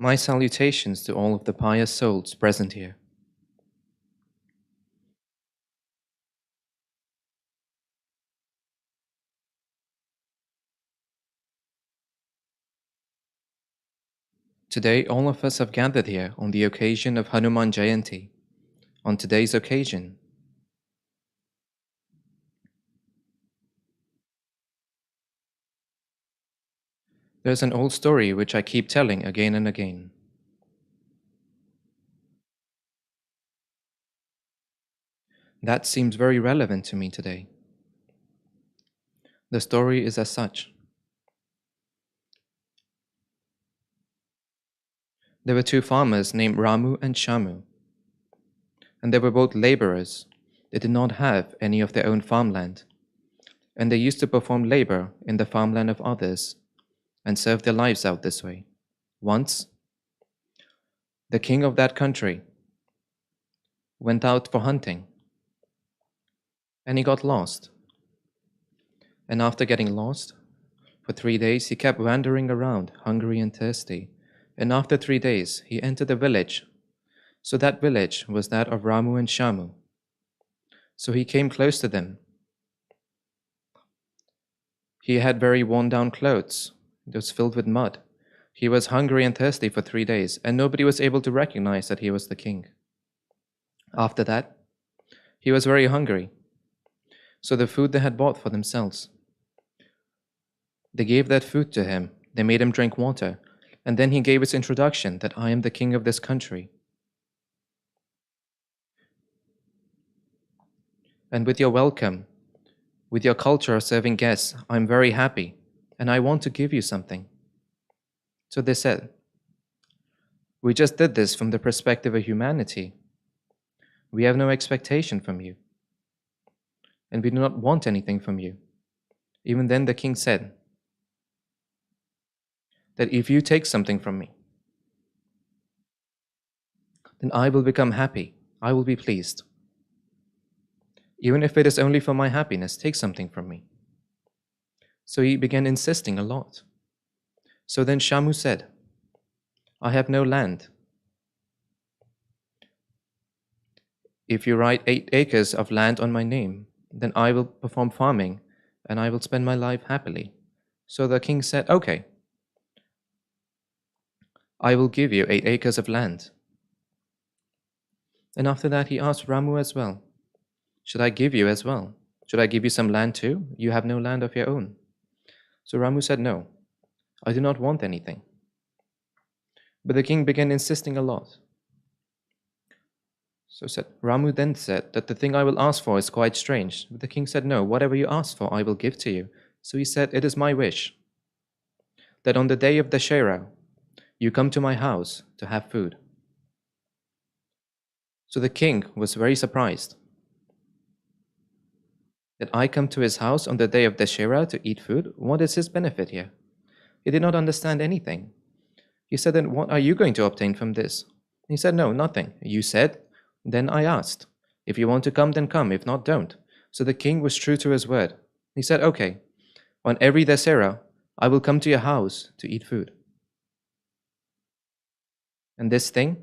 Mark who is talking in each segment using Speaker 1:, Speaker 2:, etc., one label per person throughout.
Speaker 1: My salutations to all of the pious souls present here. Today, all of us have gathered here on the occasion of Hanuman Jayanti. On today's occasion, there's an old story which I keep telling again and again. That seems very relevant to me today. The story is as such. There were two farmers named Ramu and Shamu, and they were both laborers. They did not have any of their own farmland, and they used to perform labor in the farmland of others and serve their lives out this way. Once, the king of that country went out for hunting, and he got lost. And after getting lost, for 3 days he kept wandering around, hungry and thirsty. And after 3 days, he entered a village. So that village was that of Ramu and Shamu. So he came close to them. He had very worn down clothes. It was filled with mud. He was hungry and thirsty for 3 days, and nobody was able to recognize that he was the king. After that, he was very hungry. So the food they had bought for themselves, they gave that food to him. They made him drink water. And then he gave his introduction that I am the king of this country. And with your welcome, with your culture of serving guests, I'm very happy, and I want to give you something. So they said, we just did this from the perspective of humanity. We have no expectation from you, and we do not want anything from you. Even then the king said, that if you take something from me, then I will become happy. I will be pleased. Even if it is only for my happiness, take something from me. So he began insisting a lot. So then Shamu said, I have no land. If you write 8 acres of land on my name, then I will perform farming and I will spend my life happily. So the king said, okay, I will give you 8 acres of land. And after that, he asked Ramu as well, should I give you as well? Should I give you some land too? You have no land of your own. So Ramu said, no, I do not want anything. But the king began insisting a lot. So Ramu then said that the thing I will ask for is quite strange. But the king said, no, whatever you ask for, I will give to you. So he said, it is my wish that on the day of Dashera, you come to my house to have food. So the king was very surprised that I come to his house on the day of Dashera to eat food. What is his benefit here? He did not understand anything. He said, then what are you going to obtain from this? He said, no, nothing. You said, then I asked. If you want to come, then come. If not, don't. So the king was true to his word. He said, okay, on every Dashera, I will come to your house to eat food. And this thing,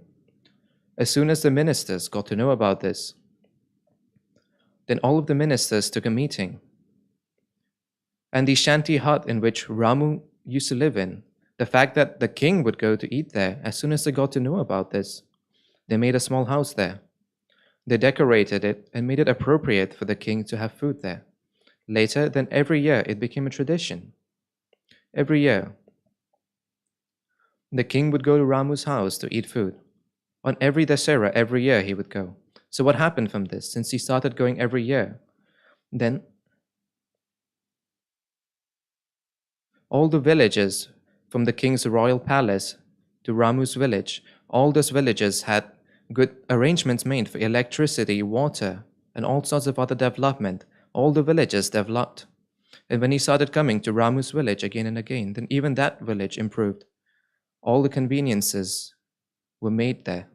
Speaker 1: as soon as the ministers got to know about this, then all of the ministers took a meeting. And the shanty hut in which Ramu used to live in, the fact that the king would go to eat there, as soon as they got to know about this, they made a small house there. They decorated it and made it appropriate for the king to have food there. Later, then every year, it became a tradition. Every year, the king would go to Ramu's house to eat food. On every Dasera, every year he would go. So what happened from this? Since he started going every year, then all the villages from the king's royal palace to Ramu's village, all those villages had good arrangements made for electricity, water, and all sorts of other development. All the villages developed. And when he started coming to Ramu's village again and again, then even that village improved. All the conveniences were made there.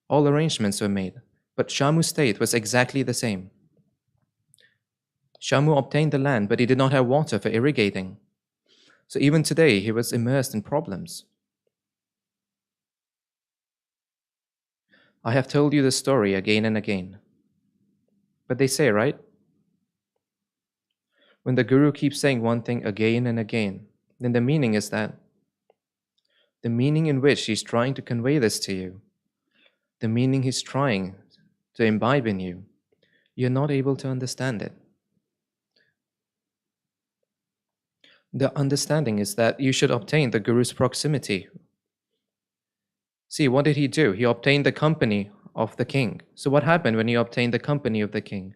Speaker 1: All arrangements were made. But Shamu's state was exactly the same. Shamu obtained the land, but he did not have water for irrigating. So even today, he was immersed in problems. I have told you the story again and again. But they say, right? When the Guru keeps saying one thing again and again, then the meaning is that the meaning in which he's trying to convey this to you, the meaning he's trying to imbibe in you, you're not able to understand it. The understanding is that you should obtain the Guru's proximity. See, what did he do? He obtained the company of the king. So what happened when he obtained the company of the king?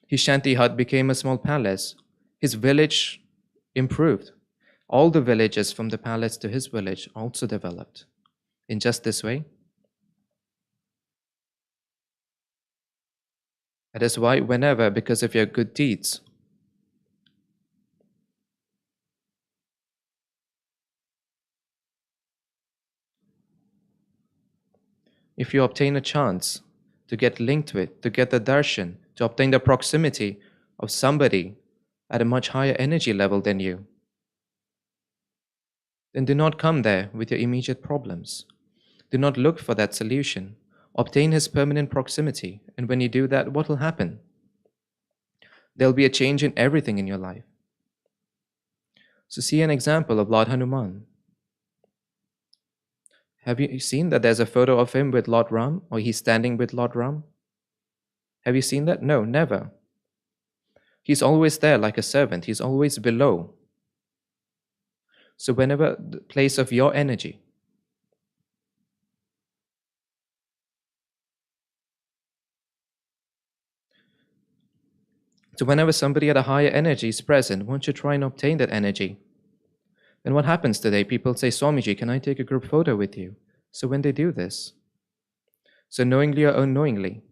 Speaker 1: His shanty hut became a small palace. His village improved. All the villages from the palace to his village also developed. In just this way. That is why whenever, because of your good deeds, if you obtain a chance to get linked with, to get the darshan, to obtain the proximity of somebody at a much higher energy level than you, then do not come there with your immediate problems. Do not look for that solution. Obtain his permanent proximity, and when you do that, what will happen? There'll be a change in everything in your life. So see an example of Lord Hanuman. Have you seen that there's a photo of him with Lord Ram, or he's standing with Lord Ram? Have you seen that? No, never. He's always there like a servant. He's always below. So whenever the place of your energy, so whenever somebody at a higher energy is present, won't you try and obtain that energy? Then what happens today? People say, Swamiji, can I take a group photo with you? So when they do this, so knowingly or unknowingly,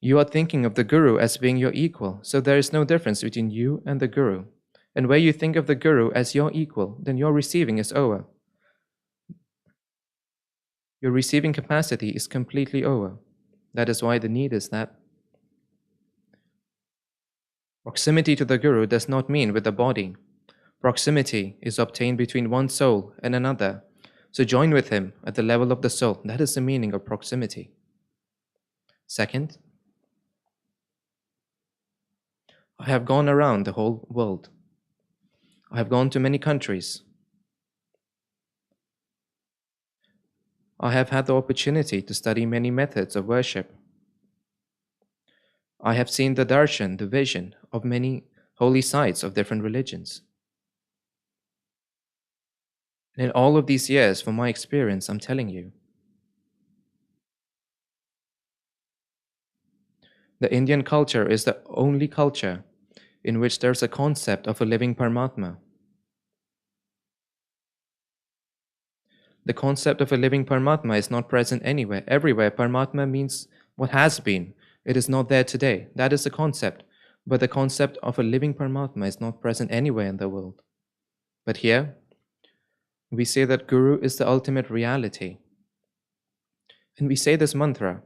Speaker 1: you are thinking of the Guru as being your equal. So there is no difference between you and the Guru. And where you think of the Guru as your equal, then your receiving is over. Your receiving capacity is completely over. That is why the need is that proximity to the Guru does not mean with the body. Proximity is obtained between one soul and another. So join with him at the level of the soul. That is the meaning of proximity. Second, I have gone around the whole world. I have gone to many countries. I have had the opportunity to study many methods of worship. I have seen the darshan, the vision of many holy sites of different religions. And in all of these years, from my experience, I'm telling you, the Indian culture is the only culture in which there's a concept of a living Paramatma. The concept of a living Paramatma is not present anywhere. Everywhere, Paramatma means what has been. It is not there today. That is the concept. But the concept of a living Paramatma is not present anywhere in the world. But here, we say that Guru is the ultimate reality. And we say this mantra.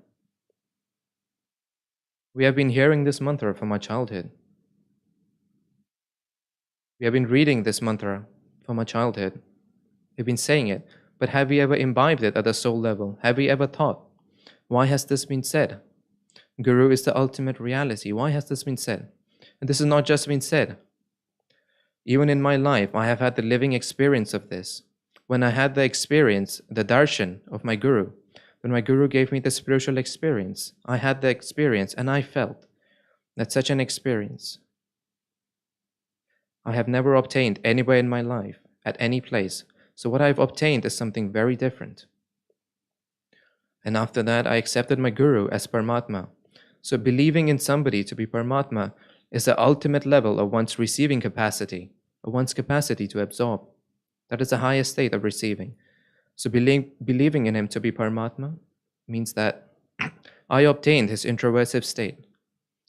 Speaker 1: We have been hearing this mantra from our childhood. We have been reading this mantra from our childhood. We've been saying it. But have we ever imbibed it at a soul level? Have we ever thought, why has this been said? Guru is the ultimate reality. Why has this been said? And this has not just been said. Even in my life, I have had the living experience of this. When I had the experience, the darshan of my Guru, when my Guru gave me the spiritual experience, I had the experience and I felt that such an experience I have never obtained anywhere in my life, at any place. So what I've obtained is something very different. And after that, I accepted my Guru as Paramatma. So believing in somebody to be Paramatma is the ultimate level of one's receiving capacity, of one's capacity to absorb. That is the highest state of receiving. So believing in him to be Paramatma means that I obtained his introversive state.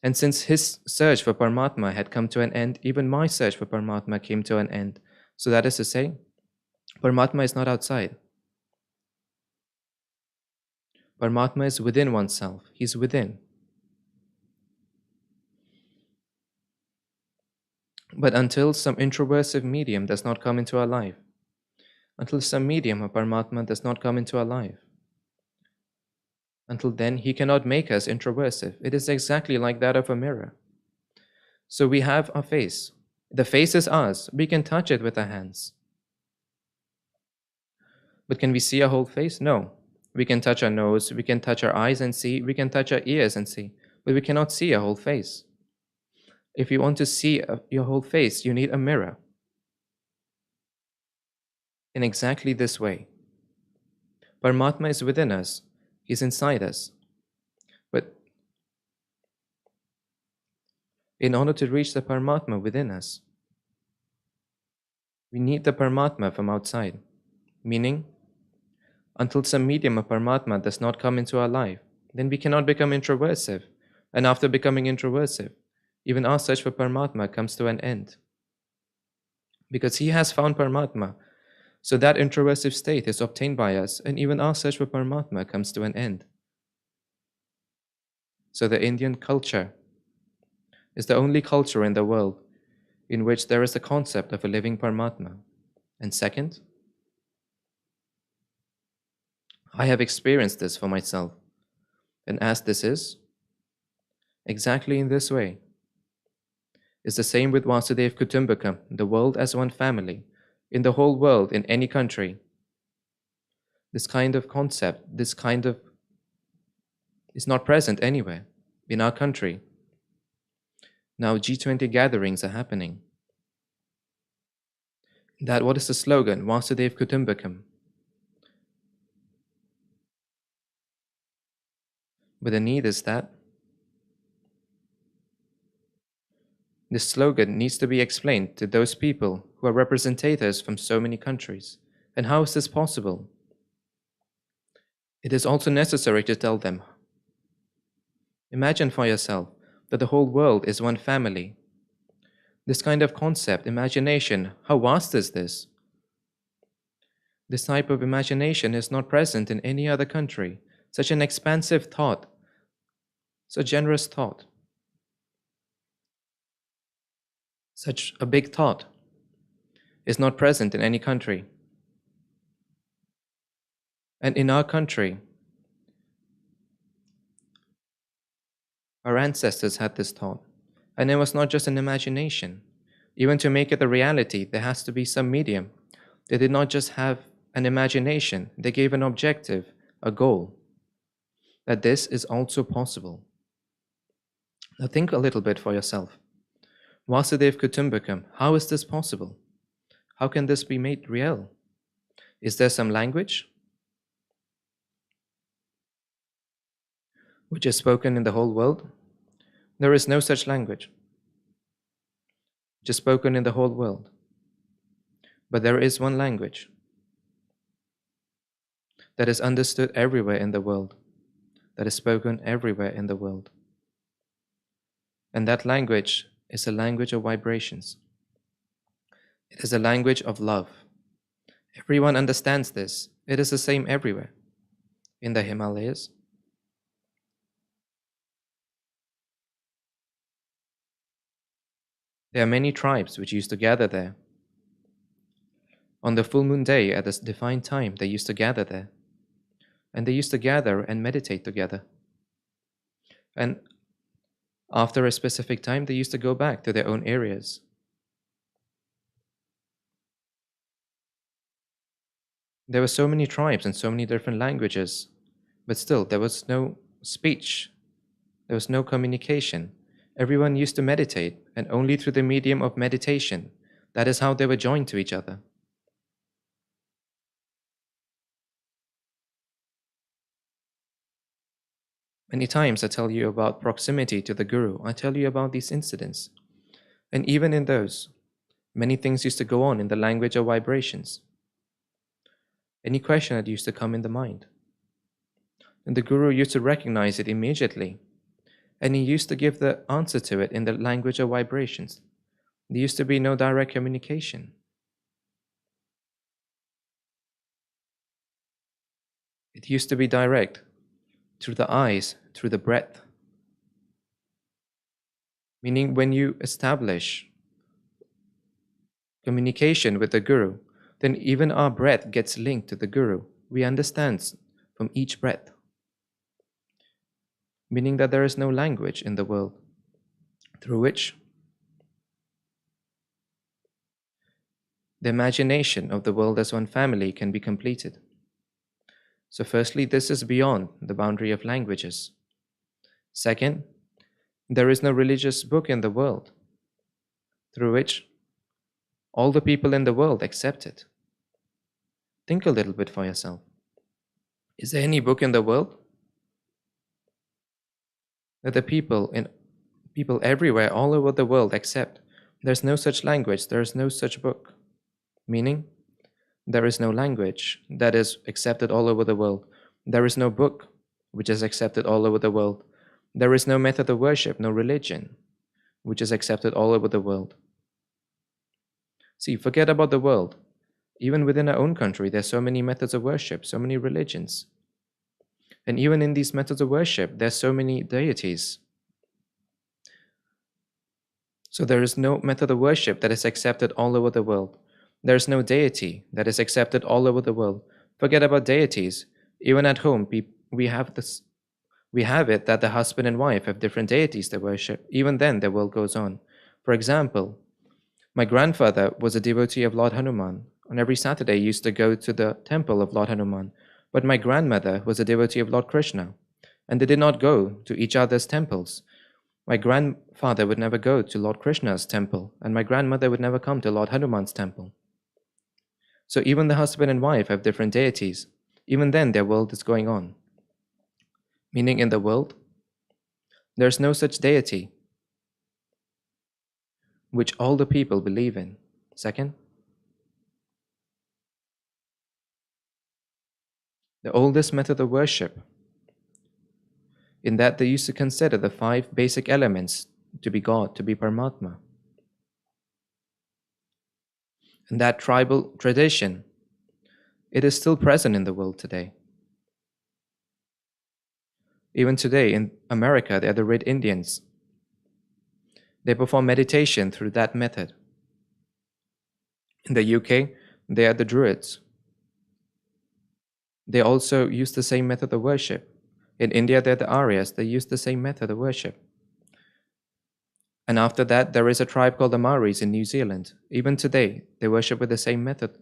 Speaker 1: And since his search for Paramatma had come to an end, even my search for Paramatma came to an end. So that is to say, Paramatma is not outside. Paramatma is within oneself. He's within. But until some introversive medium does not come into our life, until some medium of Paramatma does not come into our life, Until then, he cannot make us introversive. It is exactly like that of a mirror. So we have our face. The face is ours. We can touch it with our hands. But can we see our whole face? No. We can touch our nose, we can touch our eyes and see, we can touch our ears and see, but we cannot see our whole face. If you want to see your whole face, you need a mirror. In exactly this way, Paramatma is within us, he's inside us. But in order to reach the Paramatma within us, we need the Paramatma from outside. Meaning, until some medium of Paramatma does not come into our life, then we cannot become introversive. And after becoming introversive, even our search for Paramatma comes to an end. Because he has found Paramatma, so that introversive state is obtained by us, and even our search for Paramatma comes to an end. So the Indian culture is the only culture in the world in which there is the concept of a living Paramatma. And second, I have experienced this for myself. And as this is, exactly in this way, is the same with Vasudeva Kutumbakam, the world as one family, in the whole world, in any country. This kind of concept, is not present anywhere in our country. Now G20 gatherings are happening. What is the slogan? Vasudeva Kutumbakam. But the need is that this slogan needs to be explained to those people who are representatives from so many countries. And how is this possible? It is also necessary to tell them. Imagine for yourself that the whole world is one family. This kind of concept, imagination, how vast is this? This type of imagination is not present in any other country. Such an expansive thought, such generous thought, such a big thought is not present in any country. And in our country, our ancestors had this thought. And it was not just an imagination. Even to make it a reality, there has to be some medium. They did not just have an imagination, they gave an objective, a goal, that this is also possible. Now think a little bit for yourself. Vasudeva Kutumbakam, how is this possible? How can this be made real? Is there some language which is spoken in the whole world? There is no such language which is spoken in the whole world. But there is one language that is understood everywhere in the world, that is spoken everywhere in the world. And that language is a language of vibrations. It is a language of love. Everyone understands this. It is the same everywhere. In the Himalayas, there are many tribes which used to gather there. On the full moon day, at this defined time, they used to gather there. And they used to gather and meditate together. And after a specific time, they used to go back to their own areas. There were so many tribes and so many different languages, but still there was no speech. There was no communication. Everyone used to meditate, and only through the medium of meditation, that is how they were joined to each other. Many times I tell you about proximity to the Guru. I tell you about these incidents. And even in those, many things used to go on in the language of vibrations. Any question that used to come in the mind. And the Guru used to recognize it immediately. And he used to give the answer to it in the language of vibrations. There used to be no direct communication. It used to be direct, through the eyes, through the breath. Meaning when you establish communication with the Guru, then even our breath gets linked to the Guru. We understand from each breath. meaning that there is no language in the world through which the imagination of the world as one family can be completed. So firstly, this is beyond the boundary of languages. Second, there is no religious book in the world through which all the people in the world accept it. Think a little bit for yourself. Is there any book in the world that the people everywhere, all over the world accept? There's no such language, there is no such book. Meaning, there is no language that is accepted all over the world. There is no book which is accepted all over the world. There is no method of worship, no religion which is accepted all over the world. See, forget about the world. Even within our own country, there's so many methods of worship, so many religions. And even in these methods of worship, there's so many deities. So there is no method of worship that is accepted all over the world. There is no deity that is accepted all over the world. Forget about deities. Even at home, we have it that the husband and wife have different deities they worship. Even then, the world goes on. For example, my grandfather was a devotee of Lord Hanuman. On every Saturday, he used to go to the temple of Lord Hanuman. But my grandmother was a devotee of Lord Krishna, and they did not go to each other's temples. My grandfather would never go to Lord Krishna's temple, and my grandmother would never come to Lord Hanuman's temple. So even the husband and wife have different deities. Even then, their world is going on. Meaning in the world, there is no such deity which all the people believe in. Second, the oldest method of worship, in that they used to consider the 5 basic elements to be God, to be Paramatma. And that tribal tradition, it is still present in the world today. Even today in America, they are the Red Indians. They perform meditation through that method. In the UK, they are the Druids. They also use the same method of worship. In India, they're the Aryas. They use the same method of worship. And after that, there is a tribe called the Maoris in New Zealand. Even today, they worship with the same method.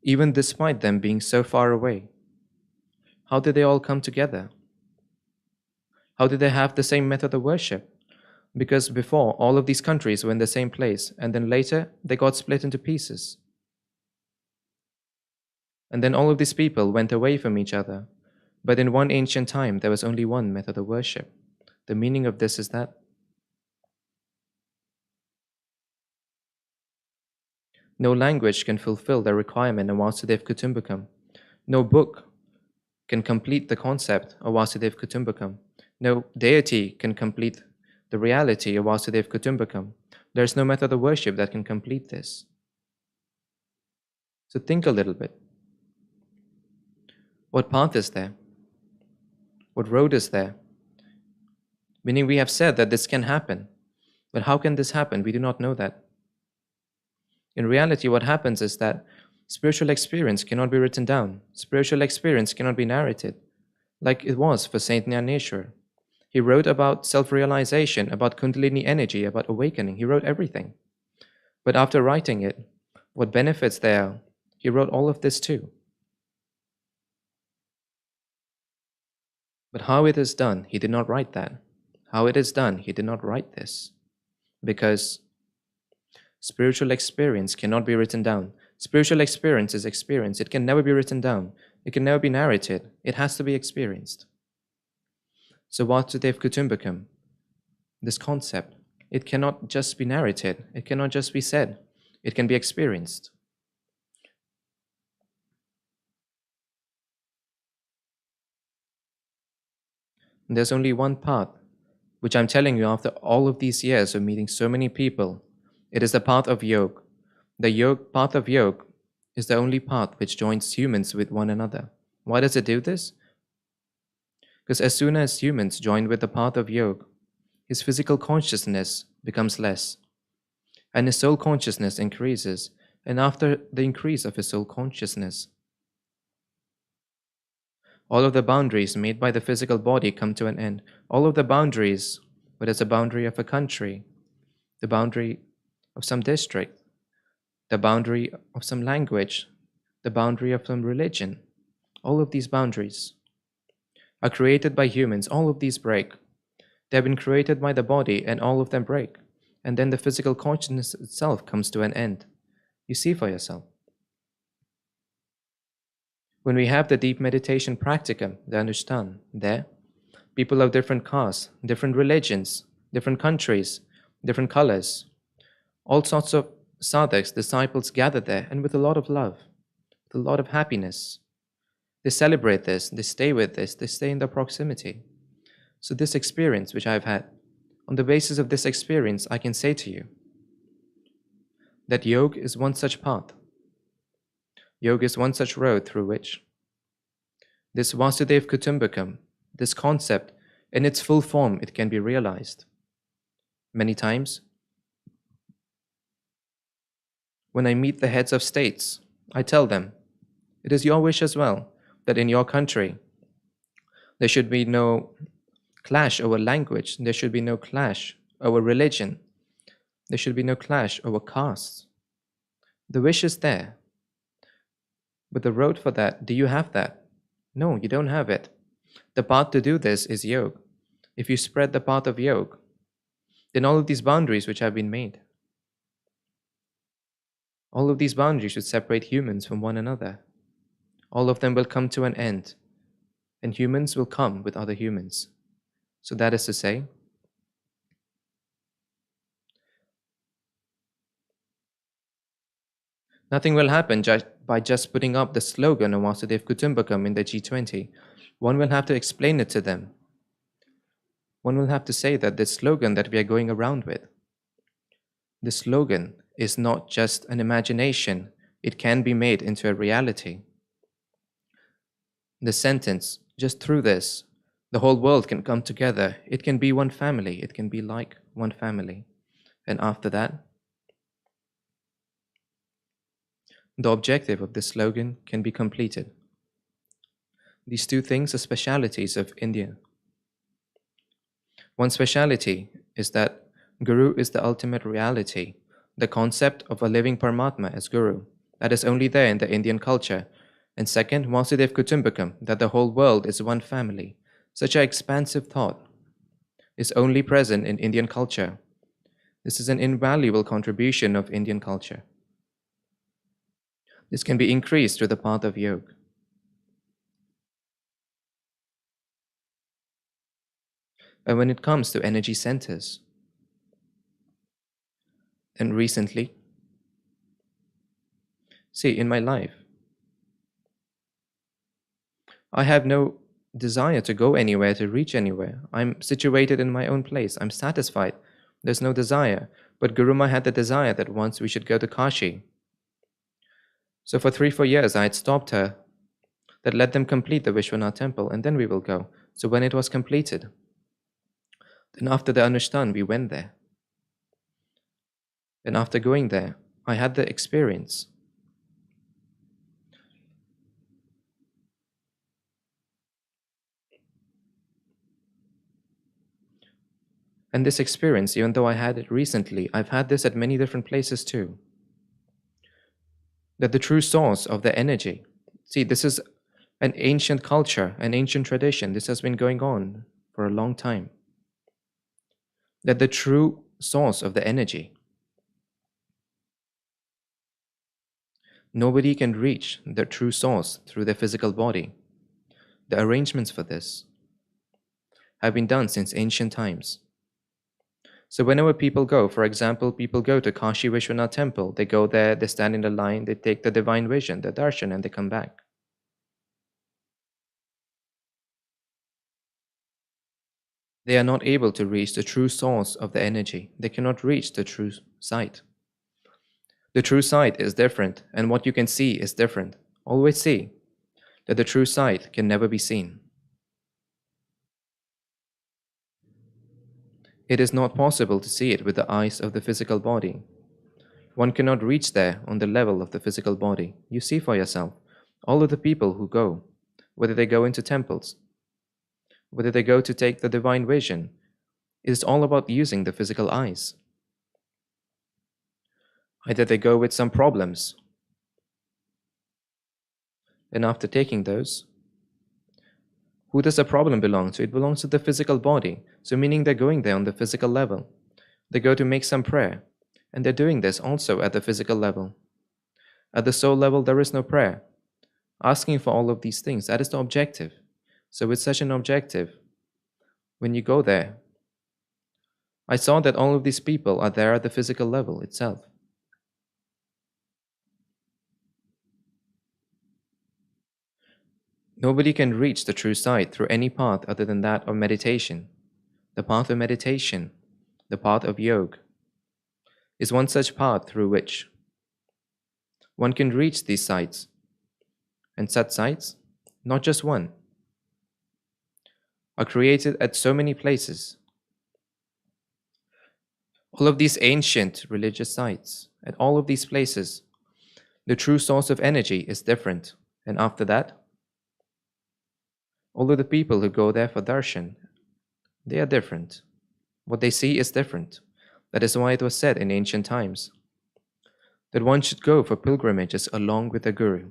Speaker 1: Even despite them being so far away, how did they all come together? How did they have the same method of worship? Because before, all of these countries were in the same place, and then later, they got split into pieces. And then all of these people went away from each other. But in one ancient time, there was only one method of worship. The meaning of this is that no language can fulfill the requirement of Vasudev Kutumbakam. No book can complete the concept of Vasudev Kutumbakam. No deity can complete the reality of Vasudev Kutumbakam. There is no method of worship that can complete this. So think a little bit. What path is there? What road is there? Meaning we have said that this can happen. But how can this happen? We do not know that. In reality, what happens is that spiritual experience cannot be written down. Spiritual experience cannot be narrated, like it was for Saint Jnaneshwar. He wrote about self-realization, about Kundalini energy, about awakening. He wrote everything. But after writing it, what benefits there are, he wrote all of this too. But how it is done, he did not write that. How it is done, he did not write this. Because spiritual experience cannot be written down. Spiritual experience is experience. It can never be written down. It can never be narrated. It has to be experienced. So Vasudev Kutumbakam, this concept, it cannot just be narrated. It cannot just be said. It can be experienced. And there's only one path, which I'm telling you after all of these years of meeting so many people. It is the path of yoga. The path of yoga is the only path which joins humans with one another. Why does it do this? Because as soon as humans join with the path of yoga, his physical consciousness becomes less, and his soul consciousness increases. And after the increase of his soul consciousness, All of the boundaries made by the physical body come to an end. All of the boundaries, whether it's a boundary of a country, the boundary of some district, the boundary of some language, the boundary of some religion, all of these boundaries are created by humans. All of these break. They have been created by the body, and all of them break. And then the physical consciousness itself comes to an end. You see for yourself. When we have the deep meditation practicum, the Anushthan, there, people of different castes, different religions, different countries, different colors, all sorts of sadhaks, disciples gather there, and with a lot of love, with a lot of happiness. They celebrate this, they stay with this, they stay in the proximity. So this experience which I've had, on the basis of this experience, I can say to you that yoga is one such path. Yoga is one such road through which this Vasudev Kutumbakam, this concept, in its full form, it can be realized. Many times, when I meet the heads of states, I tell them, it is your wish as well that in your country there should be no clash over language, there should be no clash over religion, there should be no clash over castes. The wish is there. But the road for that, do you have that? No, you don't have it. The path to do this is yoga. If you spread the path of yoga, then all of these boundaries which have been made, all of these boundaries which separate humans from one another, all of them will come to an end, and humans will come with other humans. So that is to say, nothing will happen by just putting up the slogan of Vasudev Kutumbakam in the G20. One will have to explain it to them. One will have to say that this slogan that we are going around with, this slogan is not just an imagination, it can be made into a reality. The sentence, just through this, the whole world can come together. It can be one family, it can be like one family. And after that, the objective of this slogan can be completed. These two things are specialities of India. One speciality is that Guru is the ultimate reality, the concept of a living Paramatma as Guru. That is only there in the Indian culture. And second, Vasudev Kutumbakam, that the whole world is one family. Such an expansive thought is only present in Indian culture. This is an invaluable contribution of Indian culture. This can be increased through the path of yoga. And when it comes to energy centers, then recently, see, in my life, I have no desire to go anywhere, to reach anywhere. I'm situated in my own place. I'm satisfied. There's no desire. But Guruma had the desire that once we should go to Kashi. So for 3-4 years, I had stopped her, that let them complete the Vishwanath temple, and then we will go. So when it was completed, then after the Anushthan, we went there. And after going there, I had the experience. And this experience, even though I had it recently, I've had this at many different places too. That the true source of the energy, see, this is an ancient culture, an ancient tradition. This has been going on for a long time. That the true source of the energy, nobody can reach the true source through their physical body. The arrangements for this have been done since ancient times. So whenever people go, for example, people go to Kashi Vishwanath temple, they go there, they stand in the line, they take the divine vision, the darshan, and they come back. They are not able to reach the true source of the energy. They cannot reach the true sight. The true sight is different, and what you can see is different. Always see that the true sight can never be seen. It is not possible to see it with the eyes of the physical body. One cannot reach there on the level of the physical body. You see for yourself, all of the people who go, whether they go into temples, whether they go to take the divine vision, it is all about using the physical eyes. Either they go with some problems, and after taking those, who does the problem belong to? It belongs to the physical body. So meaning they're going there on the physical level. They go to make some prayer, and they're doing this also at the physical level. At the soul level, there is no prayer. Asking for all of these things, that is the objective. So with such an objective, when you go there, I saw that all of these people are there at the physical level itself. Nobody can reach the true sight through any path other than that of meditation. The path of meditation, the path of yoga, is one such path through which one can reach these sights. And such sights, not just one, are created at so many places. All of these ancient religious sites, at all of these places, the true source of energy is different. And after that, all of the people who go there for darshan, they are different. What they see is different. That is why it was said in ancient times that one should go for pilgrimages along with the Guru.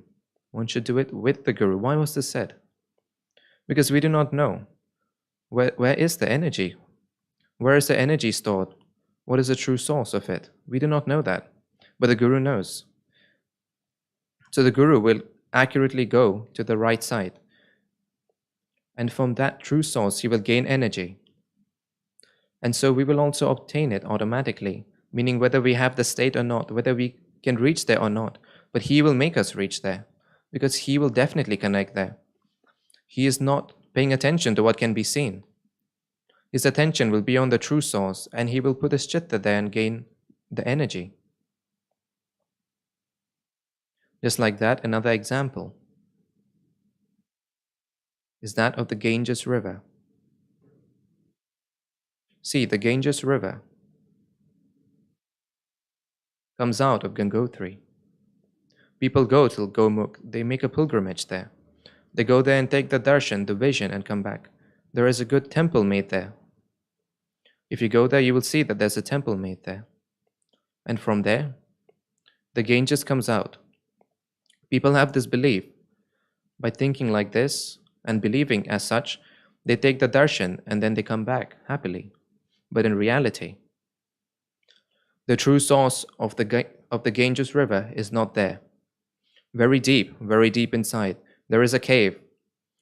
Speaker 1: One should do it with the Guru. Why was this said? Because we do not know where is the energy? Where is the energy stored? What is the true source of it? We do not know that, but the Guru knows. So the Guru will accurately go to the right side, and from that true source he will gain energy. And so we will also obtain it automatically, meaning whether we have the state or not, whether we can reach there or not, but he will make us reach there, because he will definitely connect there. He is not paying attention to what can be seen. His attention will be on the true source, and he will put his chitta there and gain the energy. Just like that, another example is that of the Ganges River. See, the Ganges River comes out of Gangotri. People go till Gomukh, they make a pilgrimage there. They go there and take the darshan, the vision, and come back. There is a good temple made there. If you go there, you will see that there's a temple made there. And from there, the Ganges comes out. People have this belief. By thinking like this and believing as such, they take the darshan and then they come back happily. But in reality, the true source of the Ganges River is not there. Very deep inside, there is a cave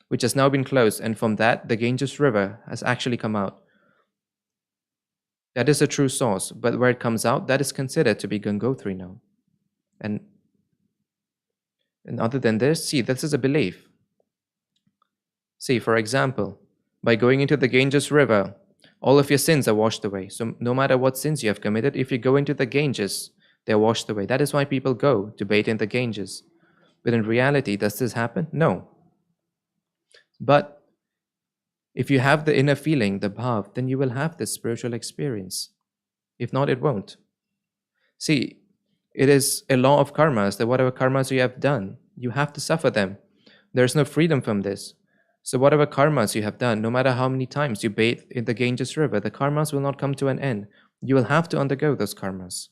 Speaker 1: which has now been closed, and from that, the Ganges River has actually come out. That is the true source, but where it comes out, that is considered to be Gangotri now. And other than this, see, this is a belief. See, for example, by going into the Ganges River, all of your sins are washed away. So no matter what sins you have committed, if you go into the Ganges, they're washed away. That is why people go to bathe in the Ganges. But in reality, does this happen? No. But if you have the inner feeling, the bhav, then you will have this spiritual experience. If not, it won't. See, it is a law of karmas that whatever karmas you have done, you have to suffer them. There is no freedom from this. So whatever karmas you have done, no matter how many times you bathe in the Ganges River, the karmas will not come to an end. You will have to undergo those karmas.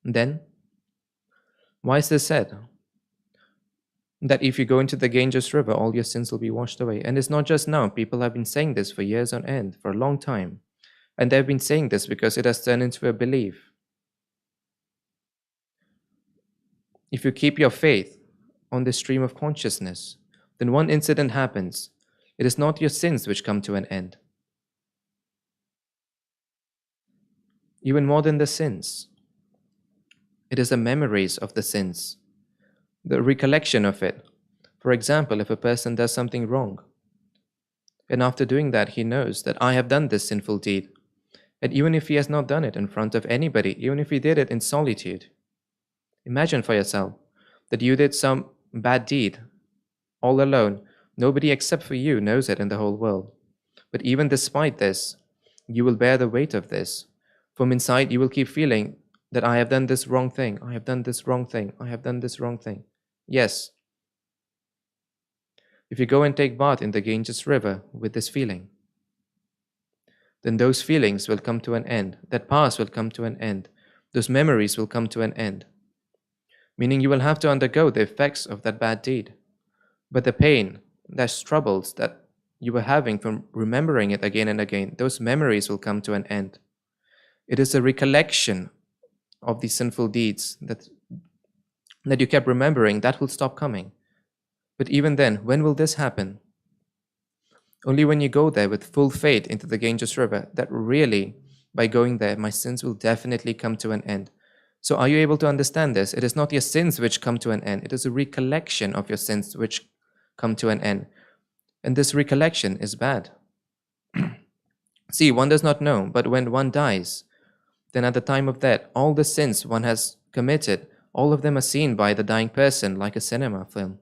Speaker 1: And then, why is this said? That if you go into the Ganges River, all your sins will be washed away. And it's not just now. People have been saying this for years on end, for a long time. And they've been saying this because it has turned into a belief. If you keep your faith on the stream of consciousness, then one incident happens. It is not your sins which come to an end. Even more than the sins, it is the memories of the sins, the recollection of it. For example, if a person does something wrong, and after doing that he knows that I have done this sinful deed, and even if he has not done it in front of anybody, even if he did it in solitude, imagine for yourself that you did some bad deed all alone. Nobody except for you knows it in the whole world. But even despite this, you will bear the weight of this. From inside, you will keep feeling that I have done this wrong thing, I have done this wrong thing, I have done this wrong thing. Yes. if you go and take bath in the Ganges river with this feeling, then those feelings will come to an end. That past will come to an end. Those memories will come to an end. Meaning you will have to undergo the effects of that bad deed. But the pain, those troubles that you were having from remembering it again and again, those memories will come to an end. It is a recollection of these sinful deeds that you kept remembering, that will stop coming. But even then, when will this happen? Only when you go there with full faith into the Ganges river, that really, by going there, my sins will definitely come to an end. So are you able to understand this? It is not your sins which come to an end. It is a recollection of your sins which come to an end. And this recollection is bad. See, one does not know, but when one dies, then at the time of death, all the sins one has committed, all of them are seen by the dying person like a cinema film.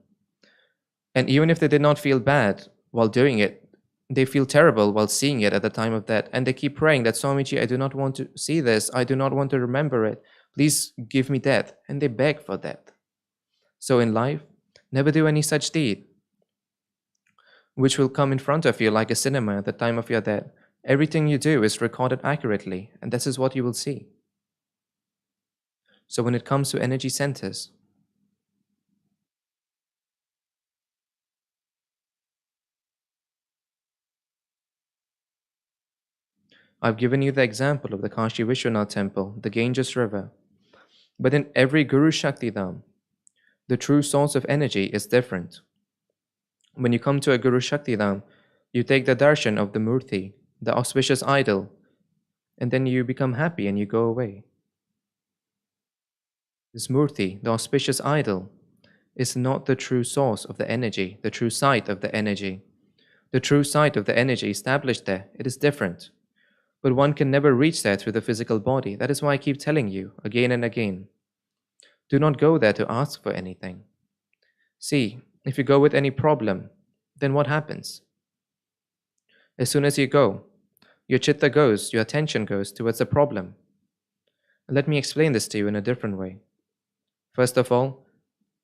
Speaker 1: And even if they did not feel bad while doing it, they feel terrible while seeing it at the time of death. And they keep praying that, Swamiji, I do not want to see this. I do not want to remember it. Please give me death. And they beg for death. So in life, never do any such deed, which will come in front of you like a cinema at the time of your death. Everything you do is recorded accurately, and this is what you will see. So when it comes to energy centers, I've given you the example of the Kashi Vishwanath temple, the Ganges river. But in every Guru Shakti Dham, the true source of energy is different. When you come to a Guru Shakti Dham, you take the darshan of the Murti, the auspicious idol, and then you become happy and you go away. This Murti, the auspicious idol, is not the true source of the energy, the true site of the energy. The true site of the energy established there, it is different. But one can never reach there through the physical body. That is why I keep telling you again and again. Do not go there to ask for anything. See, if you go with any problem, then what happens? As soon as you go, your chitta goes, your attention goes towards the problem. Let me explain this to you in a different way. First of all,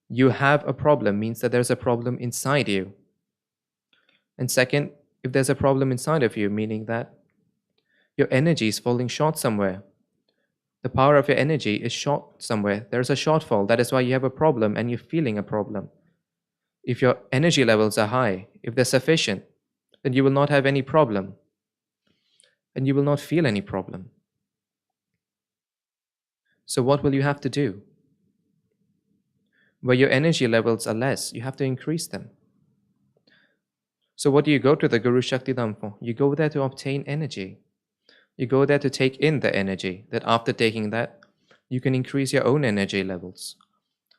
Speaker 1: you have a problem means that there's a problem inside you. And second, if there's a problem inside of you, meaning that your energy is falling short somewhere. The power of your energy is short somewhere. There's a shortfall. That is why you have a problem and you're feeling a problem. If your energy levels are high, if they're sufficient, then you will not have any problem. And you will not feel any problem. So what will you have to do? Where your energy levels are less, you have to increase them. So what do you go to the Guru Shakti Dham for? You go there to obtain energy. You go there to take in the energy, that after taking that, you can increase your own energy levels.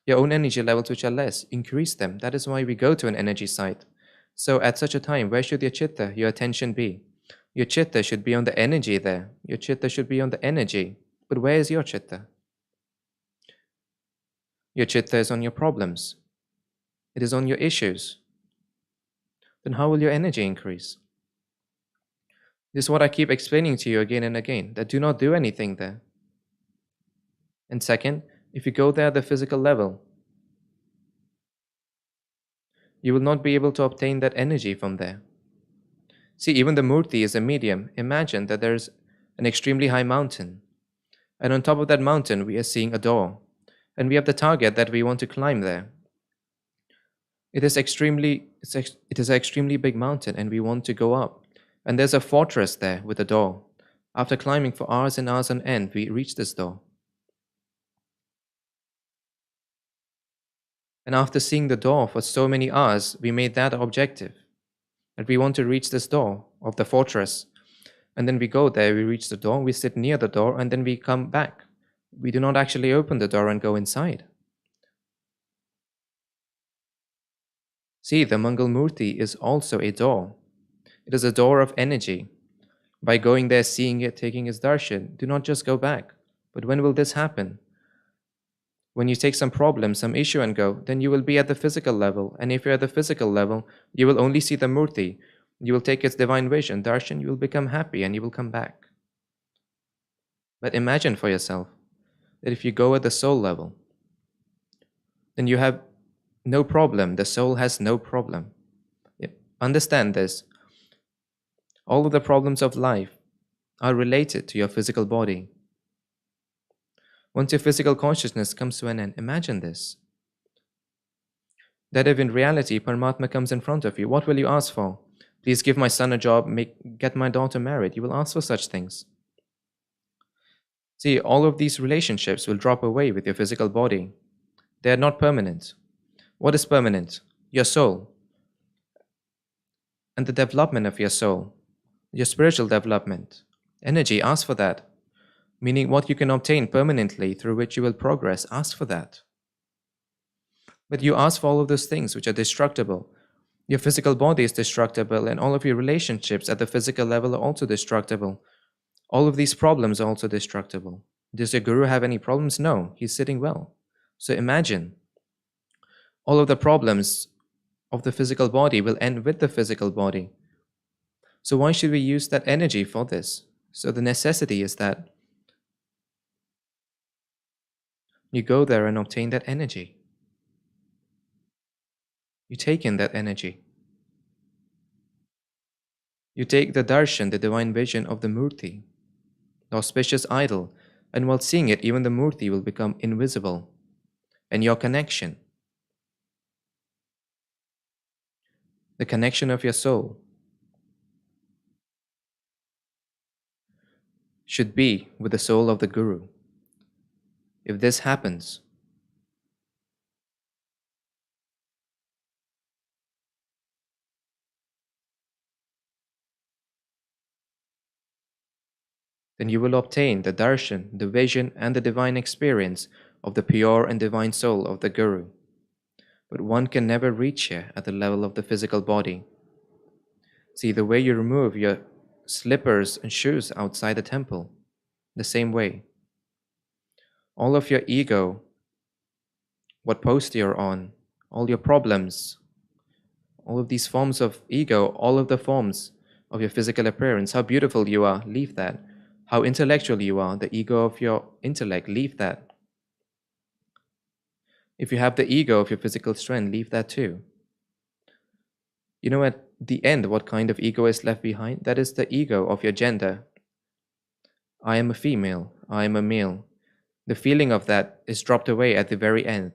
Speaker 1: Your own energy levels which are less, increase them. That is why we go to an energy site. So at such a time, where should your chitta, your attention be? Your chitta should be on the energy there. Your chitta should be on the energy. But where is your chitta? Your chitta is on your problems. It is on your issues. Then how will your energy increase? This is what I keep explaining to you again and again, that do not do anything there. And second, if you go there at the physical level, you will not be able to obtain that energy from there. See, even the Murti is a medium. Imagine that there's an extremely high mountain. And on top of that mountain, we are seeing a door. And we have the target that we want to climb there. It is an extremely big mountain and we want to go up. And there's a fortress there with a door. After climbing for hours and hours on end, we reach this door. And after seeing the door for so many hours, we made that objective. That we want to reach this door of the fortress. And then we go there, we reach the door, we sit near the door, and then we come back. We do not actually open the door and go inside. See, the Mangal Murti is also a door. It is a door of energy. By going there, seeing it, taking its darshan, do not just go back. But when will this happen? When you take some problem, some issue and go, then you will be at the physical level. And if you're at the physical level, you will only see the Murti. You will take its divine vision, darshan, you will become happy and you will come back. But imagine for yourself that if you go at the soul level, then you have no problem. The soul has no problem. understand this. All of the problems of life are related to your physical body. Once your physical consciousness comes to an end, imagine this. That if in reality Paramatma comes in front of you, what will you ask for? Please give my son a job, get my daughter married. You will ask for such things. See, all of these relationships will drop away with your physical body. They are not permanent. What is permanent? Your soul. And the development of your soul, your spiritual development. Energy, ask for that. Meaning what you can obtain permanently through which you will progress, ask for that. But you ask for all of those things which are destructible. Your physical body is destructible, and all of your relationships at the physical level are also destructible. All of these problems are also destructible. Does your guru have any problems? No, he's sitting well. So imagine, all of the problems of the physical body will end with the physical body. So why should we use that energy for this? So the necessity is that you go there and obtain that energy. You take in that energy. You take the darshan, the divine vision of the murti, the auspicious idol, and while seeing it, even the murti will become invisible. And your connection, the connection of your soul, should be with the soul of the guru. If this happens, then you will obtain the darshan, the vision, and the divine experience of the pure and divine soul of the guru. But one can never reach here at the level of the physical body. See, the way you remove your slippers and shoes outside the temple, the same way. All of your ego, what post you're on, all your problems, all of these forms of ego, all of the forms of your physical appearance, how beautiful you are, leave that. How intellectual you are, the ego of your intellect, leave that. If you have the ego of your physical strength, leave that too. You know, at the end, what kind of ego is left behind? That is the ego of your gender. I am a female, I am a male. The feeling of that is dropped away at the very end.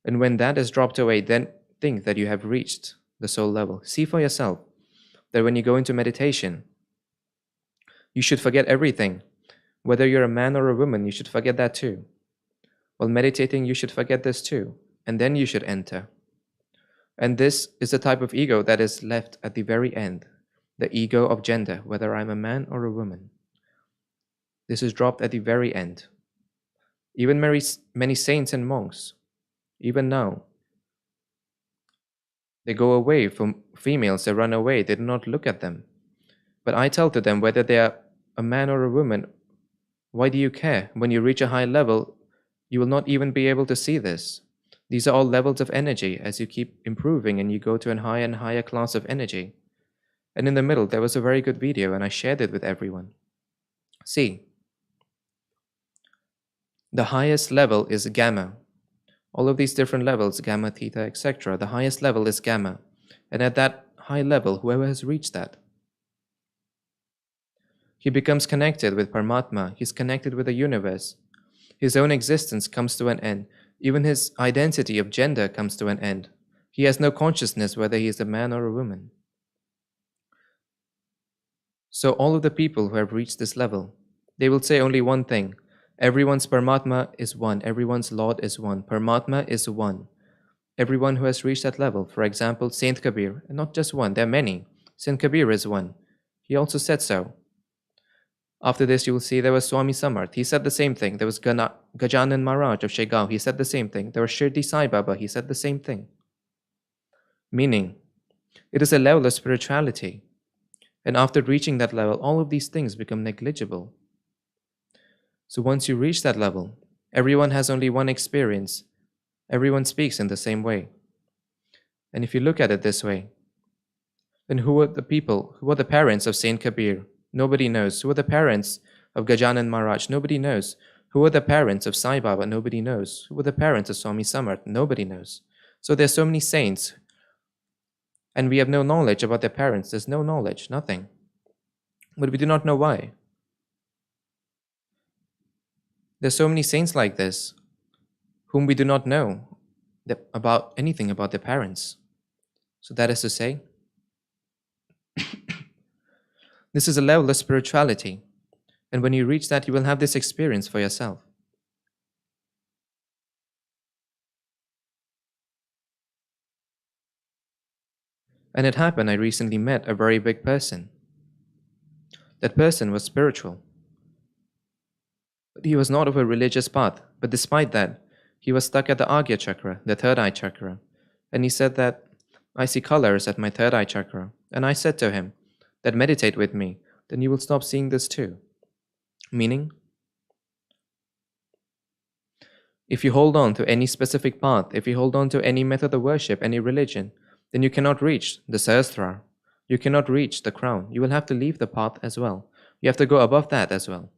Speaker 1: And when that is dropped away, then think that you have reached the soul level. See for yourself that when you go into meditation, you should forget everything. Whether you're a man or a woman, you should forget that too. While meditating, you should forget this too, and then you should enter. And this is the type of ego that is left at the very end, the ego of gender, whether I'm a man or a woman. This is dropped at the very end. Even many saints and monks, even now, they go away from females, they run away, they do not look at them. But I tell to them, whether they are a man or a woman, why do you care? When you reach a high level, you will not even be able to see this. These are all levels of energy as you keep improving and you go to a higher and higher class of energy. And in the middle, there was a very good video and I shared it with everyone. See, the highest level is gamma. All of these different levels, gamma, theta, etc. The highest level is gamma. And at that high level, whoever has reached that, he becomes connected with Paramatma. He's connected with the universe. His own existence comes to an end. Even his identity of gender comes to an end. He has no consciousness whether he is a man or a woman. So all of the people who have reached this level, they will say only one thing. Everyone's Paramatma is one. Everyone's Lord is one. Paramatma is one. Everyone who has reached that level, for example, Saint Kabir, and not just one, there are many. Saint Kabir is one. He also said so. After this, you will see there was Swami Samarth. He said the same thing. There was Gajanan Maharaj of Shegaon. He said the same thing. There was Shirdi Sai Baba. He said the same thing. Meaning, it is a level of spirituality. And after reaching that level, all of these things become negligible. So once you reach that level, everyone has only one experience. Everyone speaks in the same way. And if you look at it this way, then who are the people, who are the parents of Saint Kabir? Nobody knows. Who are the parents of Gajanan Maharaj? Nobody knows. Who are the parents of Sai Baba? Nobody knows. Who are the parents of Swami Samarth? Nobody knows. So there's so many saints. And we have no knowledge about their parents. There's no knowledge, nothing. But we do not know why. There's so many saints like this whom we do not know about anything about their parents. So that is to say, this is a level of spirituality. And when you reach that, you will have this experience for yourself. And it happened, I recently met a very big person. That person was spiritual. But he was not of a religious path. But despite that, he was stuck at the Agya chakra, the third eye chakra. And he said that, I see colors at my third eye chakra. And I said to him, that meditate with me, then you will stop seeing this too. Meaning, if you hold on to any specific path, if you hold on to any method of worship, any religion, then you cannot reach the Sahasrara. You cannot reach the crown. You will have to leave the path as well. You have to go above that as well.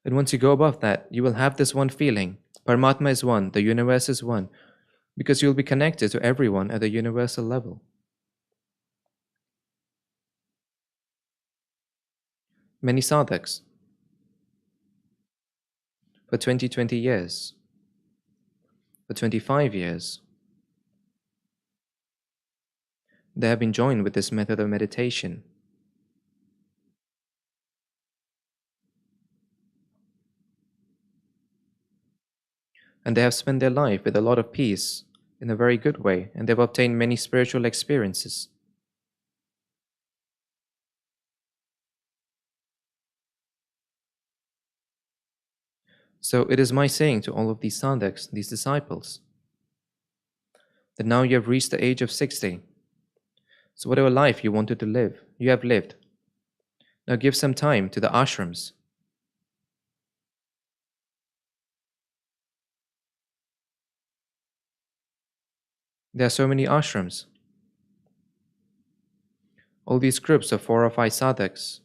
Speaker 1: And once you go above that, you will have this one feeling. Paramatma is one, the universe is one, because you will be connected to everyone at the universal level. Many sadhaks, for 20 years, for 25 years, they have been joined with this method of meditation. And they have spent their life with a lot of peace, in a very good way, and they've obtained many spiritual experiences. So it is my saying to all of these sadhaks, these disciples, that now you have reached the age of 60. So whatever life you wanted to live, you have lived. Now give some time to the ashrams. There are so many ashrams. All these groups of 4 or 5 sadhaks.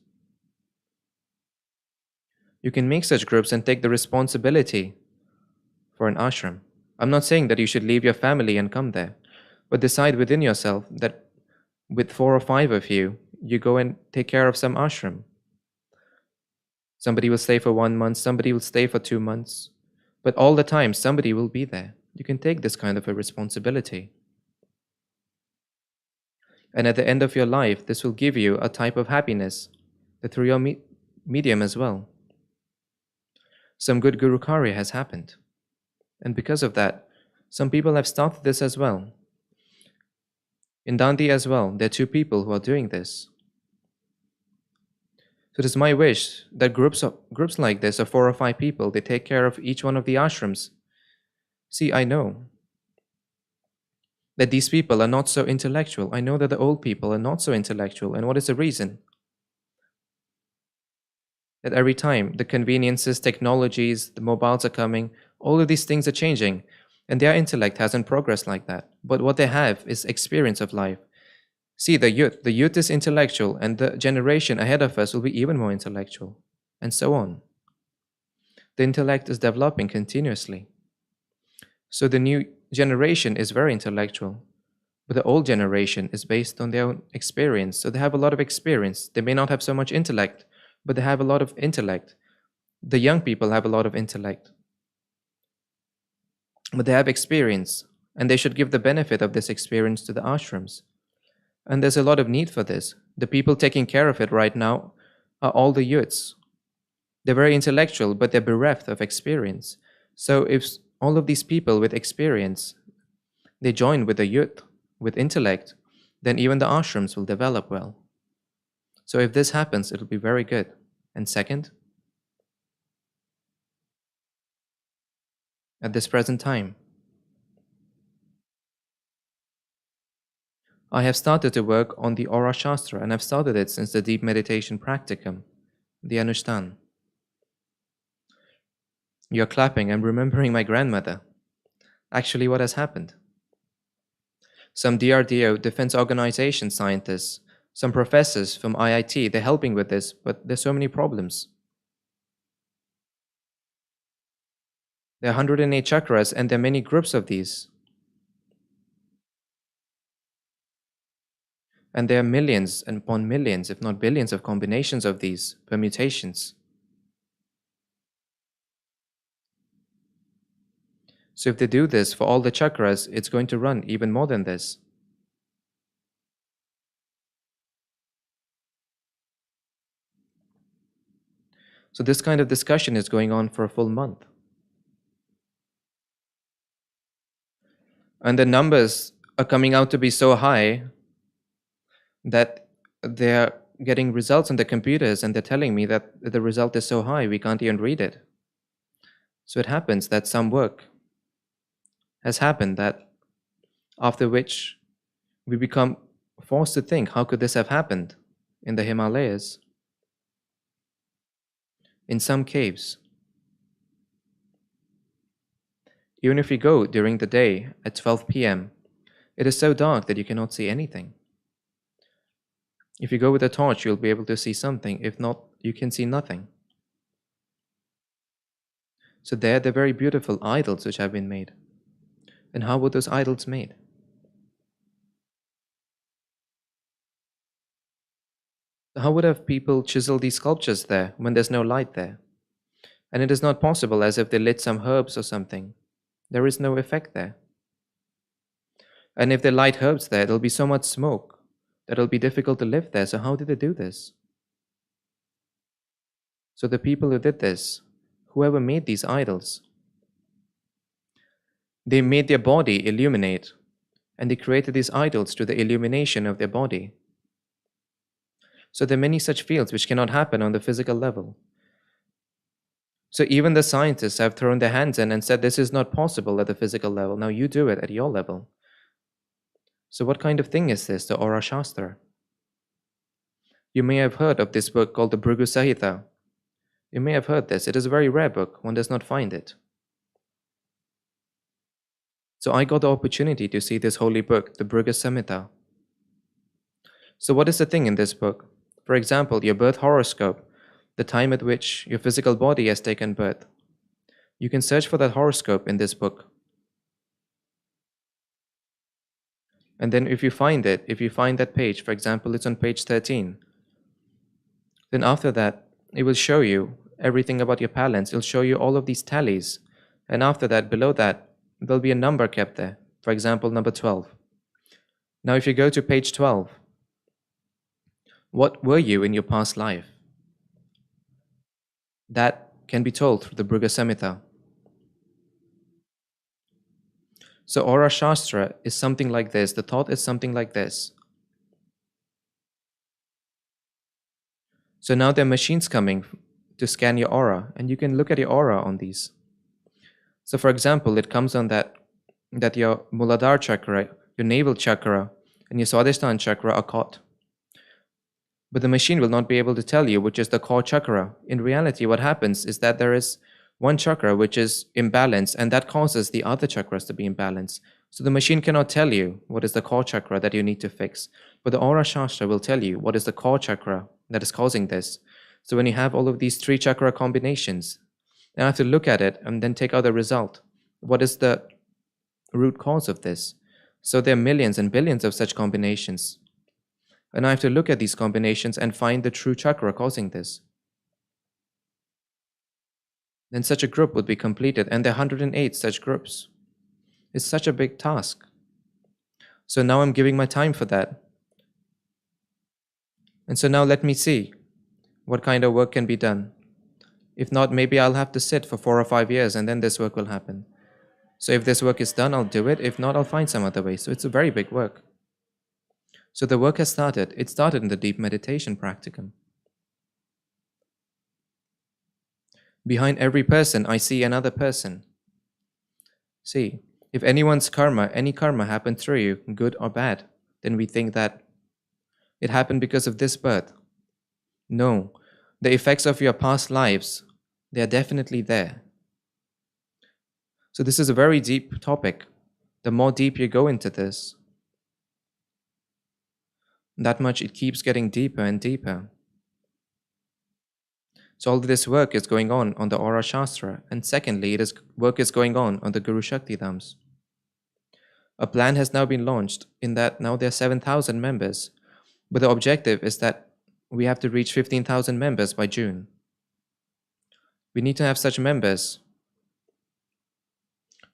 Speaker 1: You can make such groups and take the responsibility for an ashram. I'm not saying that you should leave your family and come there, but decide within yourself that with 4 or 5 of you, you go and take care of some ashram. Somebody will stay for 1 month, somebody will stay for 2 months, but all the time somebody will be there. You can take this kind of a responsibility. And at the end of your life, this will give you a type of happiness that through your medium as well. Some good Guru Karya has happened. And because of that, some people have started this as well. In Dandi as well, there are 2 people who are doing this. So it is my wish that groups like this of 4 or 5 people, they take care of each one of the ashrams. See, I know that these people are not so intellectual. I know that the old people are not so intellectual. And what is the reason? That every time the conveniences, technologies, the mobiles are coming, all of these things are changing, and their intellect hasn't progressed like that. But what they have is experience of life. See, the youth is intellectual, and the generation ahead of us will be even more intellectual, and so on. The intellect is developing continuously. So the new generation is very intellectual, but the old generation is based on their own experience. So they have a lot of experience. They may not have so much intellect, but they have a lot of intellect. The young people have a lot of intellect, but they have experience, and they should give the benefit of this experience to the ashrams. And there's a lot of need for this. The people taking care of it right now are all the youths. They're very intellectual, but they're bereft of experience. So if all of these people with experience, they join with the youth, with intellect, then even the ashrams will develop well. So if this happens, it'll be very good. And second, at this present time, I have started to work on the Aura Shastra, and I've started it since the Deep Meditation Practicum, the Anushthan. You're clapping. I'm remembering my grandmother. Actually, what has happened? Some DRDO, Defense Organization scientists, some professors from IIT, they're helping with this, but there's so many problems. There are 108 chakras, and there are many groups of these. And there are millions and upon millions, if not billions, of combinations of these permutations. So if they do this for all the chakras, it's going to run even more than this. So this kind of discussion is going on for a full month. And the numbers are coming out to be so high that they're getting results on the computers, and they're telling me that the result is so high we can't even read it. So it happens that some work has happened that after which we become forced to think, how could this have happened in the Himalayas, in some caves? Even if you go during the day at 12 p.m., it is so dark that you cannot see anything. If you go with a torch, you'll be able to see something. If not, you can see nothing. So they're very beautiful idols which have been made. And how were those idols made? How would have people chiseled these sculptures there when there's no light there? And it is not possible as if they lit some herbs or something. There is no effect there. And if they light herbs there, there'll be so much smoke that it'll be difficult to live there. So how did they do this? So the people who did this, whoever made these idols, they made their body illuminate, and they created these idols to the illumination of their body. So there are many such fields which cannot happen on the physical level. So even the scientists have thrown their hands in and said this is not possible at the physical level. Now you do it at your level. So what kind of thing is this, the Aura Shastra? You may have heard of this book called the Bhrigu Samhita. You may have heard this. It is a very rare book. One does not find it. So I got the opportunity to see this holy book, the Bhrigu Samhita. So what is the thing in this book? For example, your birth horoscope, the time at which your physical body has taken birth. You can search for that horoscope in this book. And then if you find it, if you find that page, for example, it's on page 13, then after that, it will show you everything about your balance. It'll show you all of these tallies. And after that, below that, there'll be a number kept there. For example, number 12. Now, if you go to page 12, what were you in your past life? That can be told through the Bhrigu Samhita. So Aura Shastra is something like this. The thought is something like this. So now there are machines coming to scan your aura, and you can look at your aura on these. So for example, it comes on that your Muladhara chakra, your navel chakra, and your Swadhisthana chakra are caught. But the machine will not be able to tell you which is the core chakra. In reality, what happens is that there is one chakra which is imbalanced, and that causes the other chakras to be imbalanced. So the machine cannot tell you what is the core chakra that you need to fix. But the Aura Shastra will tell you what is the core chakra that is causing this. So when you have all of these 3 chakra combinations, then I have to look at it and then take out the result. What is the root cause of this? So there are millions and billions of such combinations. And I have to look at these combinations and find the true chakra causing this. Then such a group would be completed, and there are 108 such groups. It's such a big task. So now I'm giving my time for that. And so now let me see what kind of work can be done. If not, maybe I'll have to sit for 4 or 5 years, and then this work will happen. So if this work is done, I'll do it. If not, I'll find some other way. So it's a very big work. So the work has started. It started in the deep meditation practicum. Behind every person, I see another person. See, if anyone's karma, any karma happened through you, good or bad, then we think that it happened because of this birth. No, the effects of your past lives, they are definitely there. So this is a very deep topic. The more deep you go into this, that much it keeps getting deeper and deeper. So all this work is going on the Aura Shastra, and secondly, work is going on the Guru Shakti Dhams. A plan has now been launched in that now there are 7,000 members, But the objective is that we have to reach 15,000 members by June. We need to have such members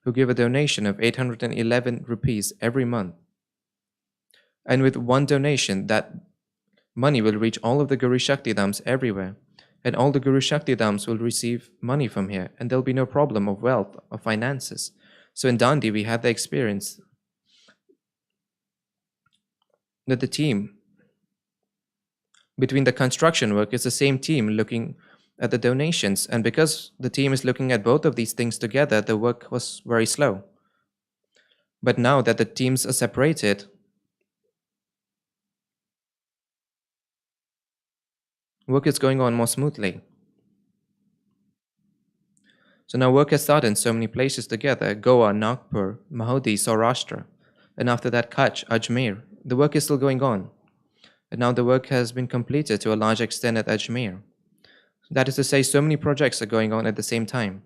Speaker 1: who give a donation of 811 rupees every month. And with one donation, that money will reach all of the Guru Shakti Dhams everywhere. And all the Guru Shakti Dhams will receive money from here. And there'll be no problem of wealth, of finances. So in Dandi, we had the experience that the team between the construction work is the same team looking at the donations. And because the team is looking at both of these things together, the work was very slow. But now that the teams are separated, work is going on more smoothly. So now work has started in so many places together: Goa, Nagpur, Mahudi, Saurashtra, and after that Kutch, Ajmer. The work is still going on. And now the work has been completed to a large extent at Ajmer. That is to say, so many projects are going on at the same time.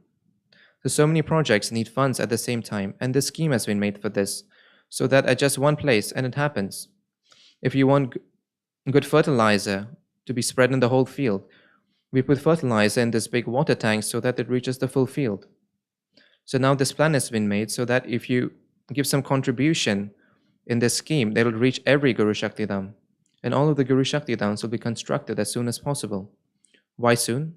Speaker 1: So many projects need funds at the same time, and this scheme has been made for this, so that at just one place, and it happens. If you want good fertilizer to be spread in the whole field, we put fertilizer in this big water tank so that it reaches the full field. So now this plan has been made so that if you give some contribution in this scheme, they will reach every Guru Shakti Dham. And all of the Guru Shakti Dhams will be constructed as soon as possible. Why soon?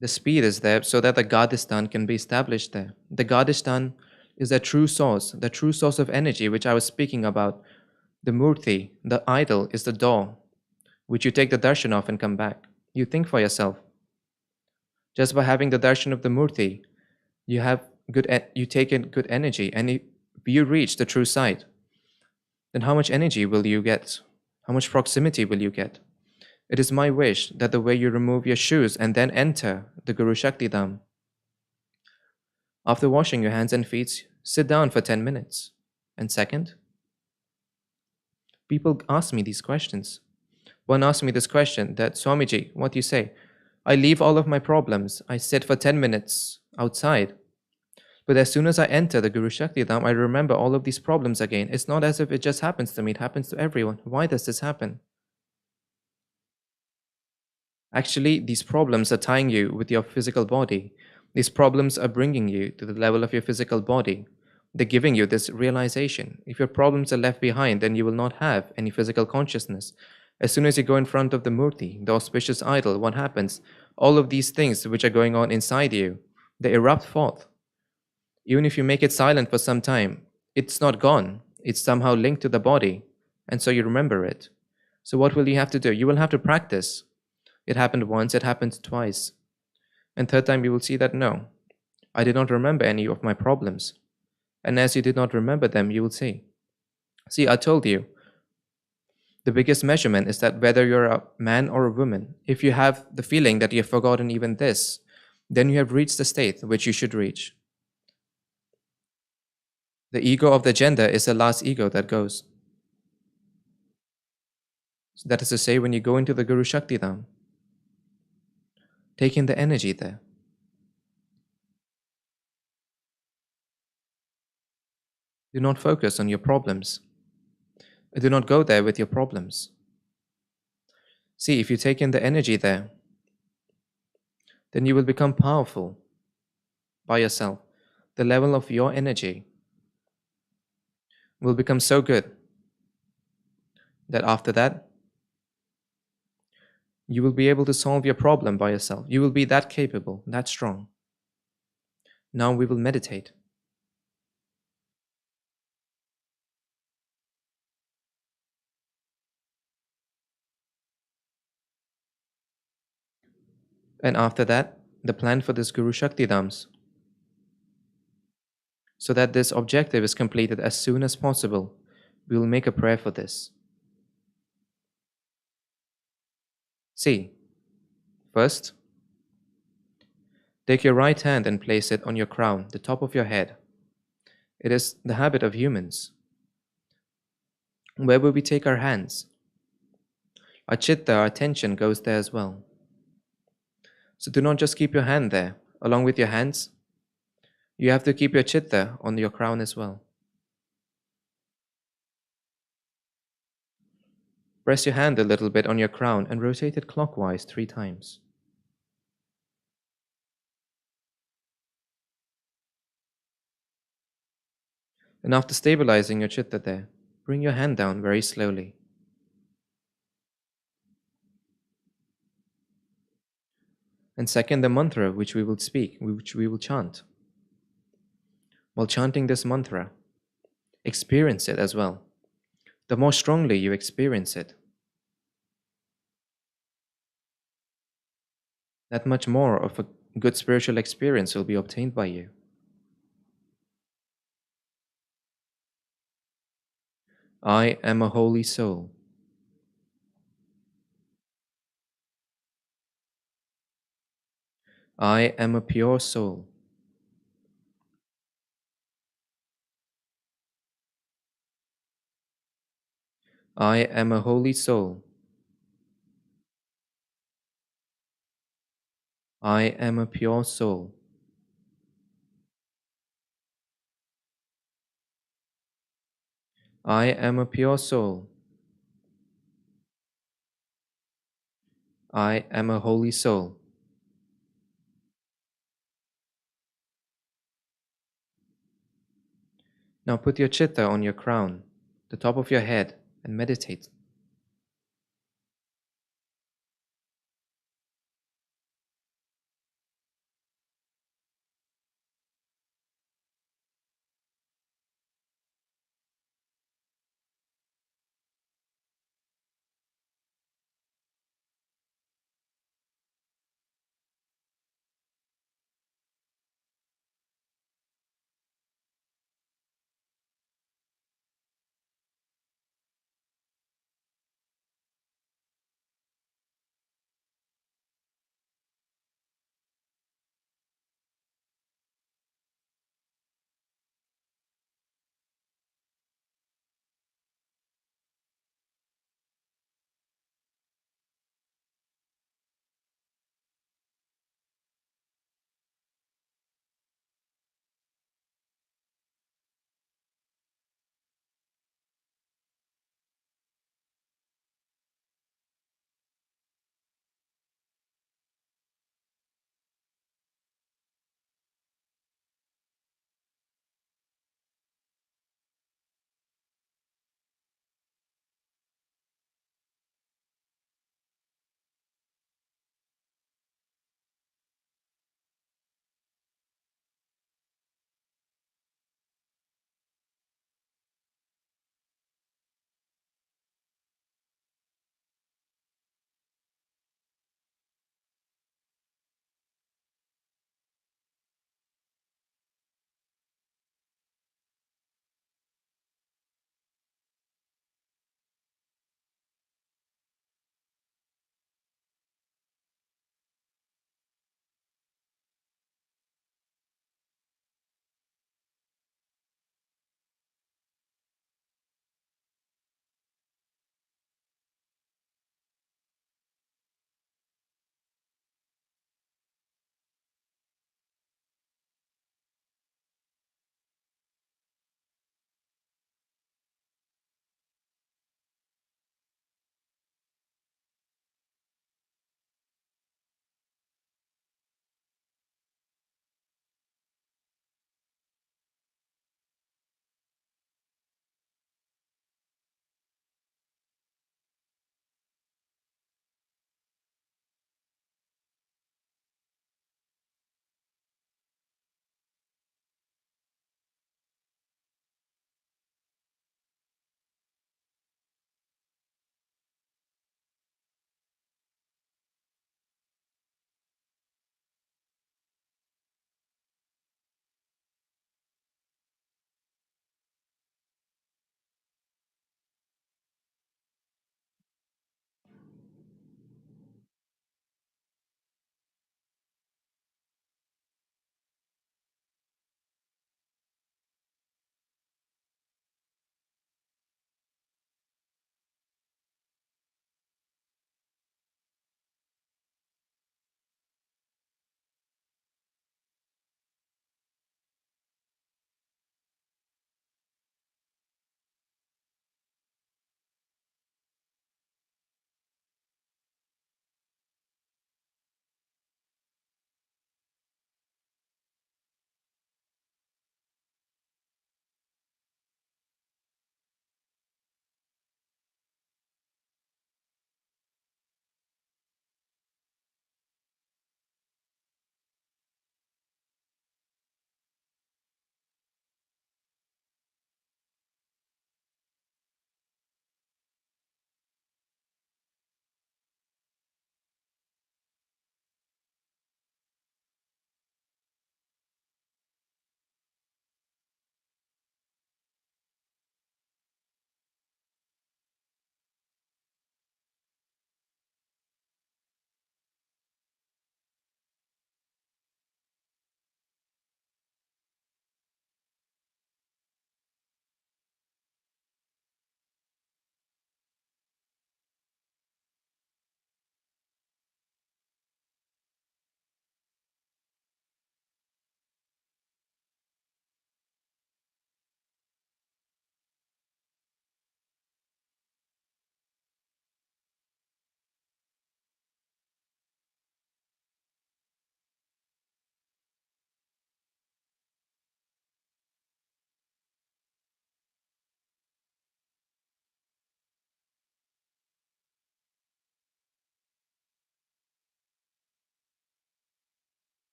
Speaker 1: The speed is there so that the Gadistan can be established there. The Gadistan is the true source of energy which I was speaking about. The Murti, the idol, is the door, which you take the darshan of and come back. You think for yourself. Just by having the darshan of the Murti, you take in good energy, and if you reach the true site, then how much energy will you get? How much proximity will you get? It is my wish that the way you remove your shoes and then enter the Guru Shakti Dham, after washing your hands and feet, sit down for 10 minutes. And second, people ask me these questions. One asked me this question, that Swamiji, what do you say? I leave all of my problems. I sit for 10 minutes outside. But as soon as I enter the Guru Shakti Dham, I remember all of these problems again. It's not as if it just happens to me. It happens to everyone. Why does this happen? Actually, these problems are tying you with your physical body. These problems are bringing you to the level of your physical body. They're giving you this realization. If your problems are left behind, then you will not have any physical consciousness. As soon as you go in front of the Murti, the auspicious idol, what happens? All of these things which are going on inside you, they erupt forth. Even if you make it silent for some time, it's not gone. It's somehow linked to the body, and so you remember it. So what will you have to do? You will have to practice. It happened once, it happened twice. And third time you will see that no, I did not remember any of my problems. And as you did not remember them, you will see. See, I told you, the biggest measurement is that whether you're a man or a woman, if you have the feeling that you have forgotten even this, then you have reached the state which you should reach. The ego of the gender is the last ego that goes. So that is to say, when you go into the Guru Shakti Dham, take in the energy there. Do not focus on your problems. Do not go there with your problems. See, if you take in the energy there, then you will become powerful by yourself. The level of your energy will become so good that after that, you will be able to solve your problem by yourself. You will be that capable, that strong. Now we will meditate. And after that, the plan for this Guru Shakti Dhams, so that this objective is completed as soon as possible, we will make a prayer for this. See, first, take your right hand and place it on your crown, the top of your head. It is the habit of humans. Where will we take our hands? Our chitta, our attention goes there as well. So do not just keep your hand there. Along with your hands, you have to keep your chitta on your crown as well. Press your hand a little bit on your crown and rotate it clockwise 3 times. And after stabilizing your chitta there, bring your hand down very slowly. And second, the mantra which we will speak, which we will chant. While chanting this mantra, experience it as well. The more strongly you experience it, that much more of a good spiritual experience will be obtained by you. I am a holy soul. I am a pure soul. I am a holy soul. I am a pure soul. I am a pure soul. I am a holy soul. Now put your chitta on your crown, the top of your head, and meditate.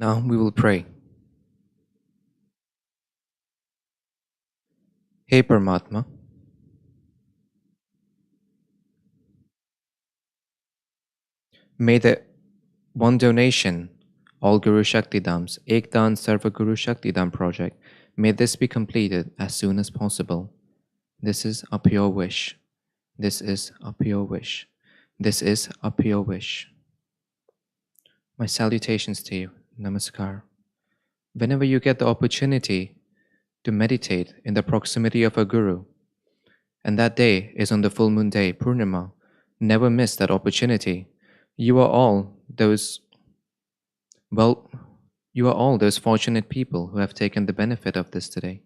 Speaker 1: Now we will pray. Hey Paramatma, may the one donation, all Guru Shakti Dhams, Ekdan Sarva Guru Shakti Dham project, may this be completed as soon as possible. This is a pure wish. This is a pure wish. This is a pure wish. My salutations to you. Namaskar. Whenever you get the opportunity to meditate in the proximity of a Guru, and that day is on the full moon day, Purnima, never miss that opportunity. You are all those, well, you are all those fortunate people who have taken the benefit of this today.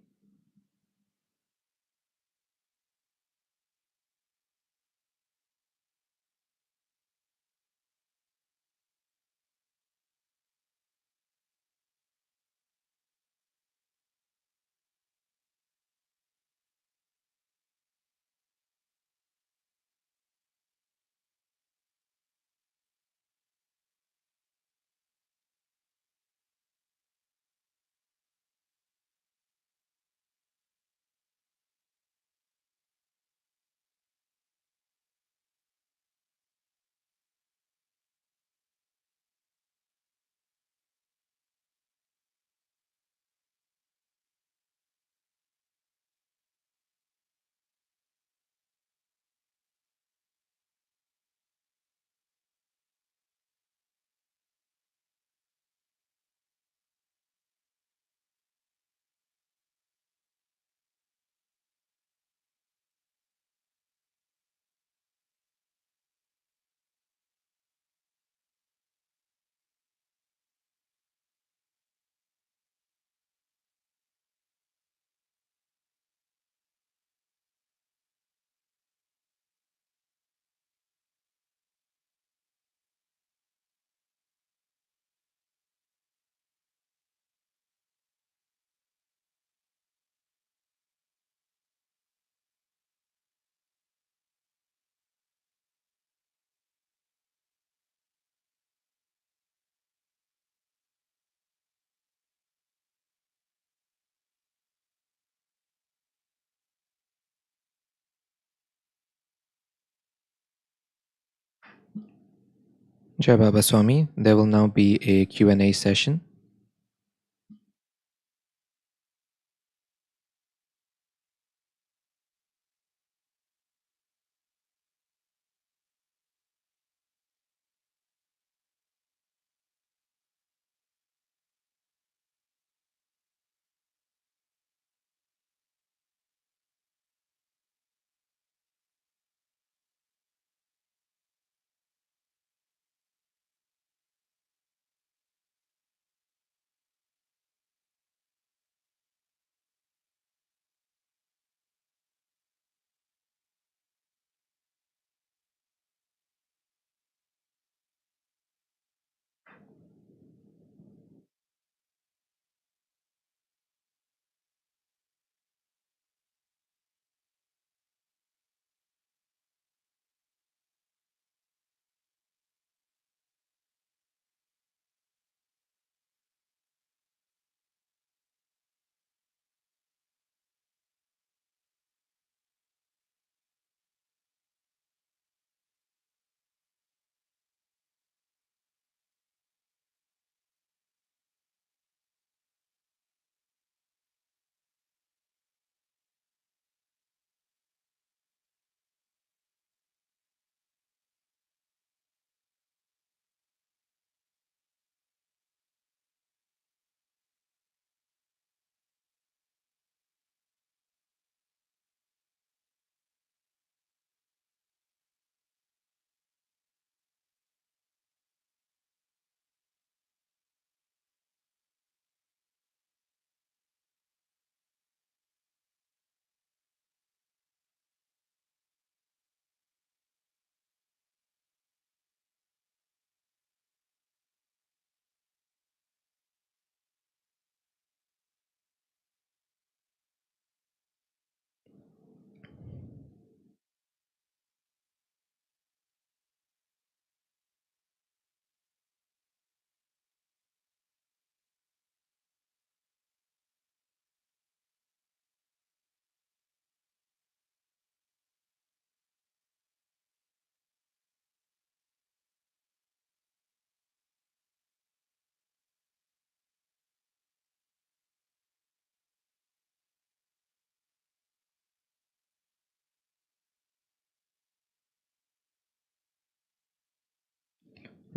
Speaker 1: Jai Baba Swami, there will now be a Q&A session.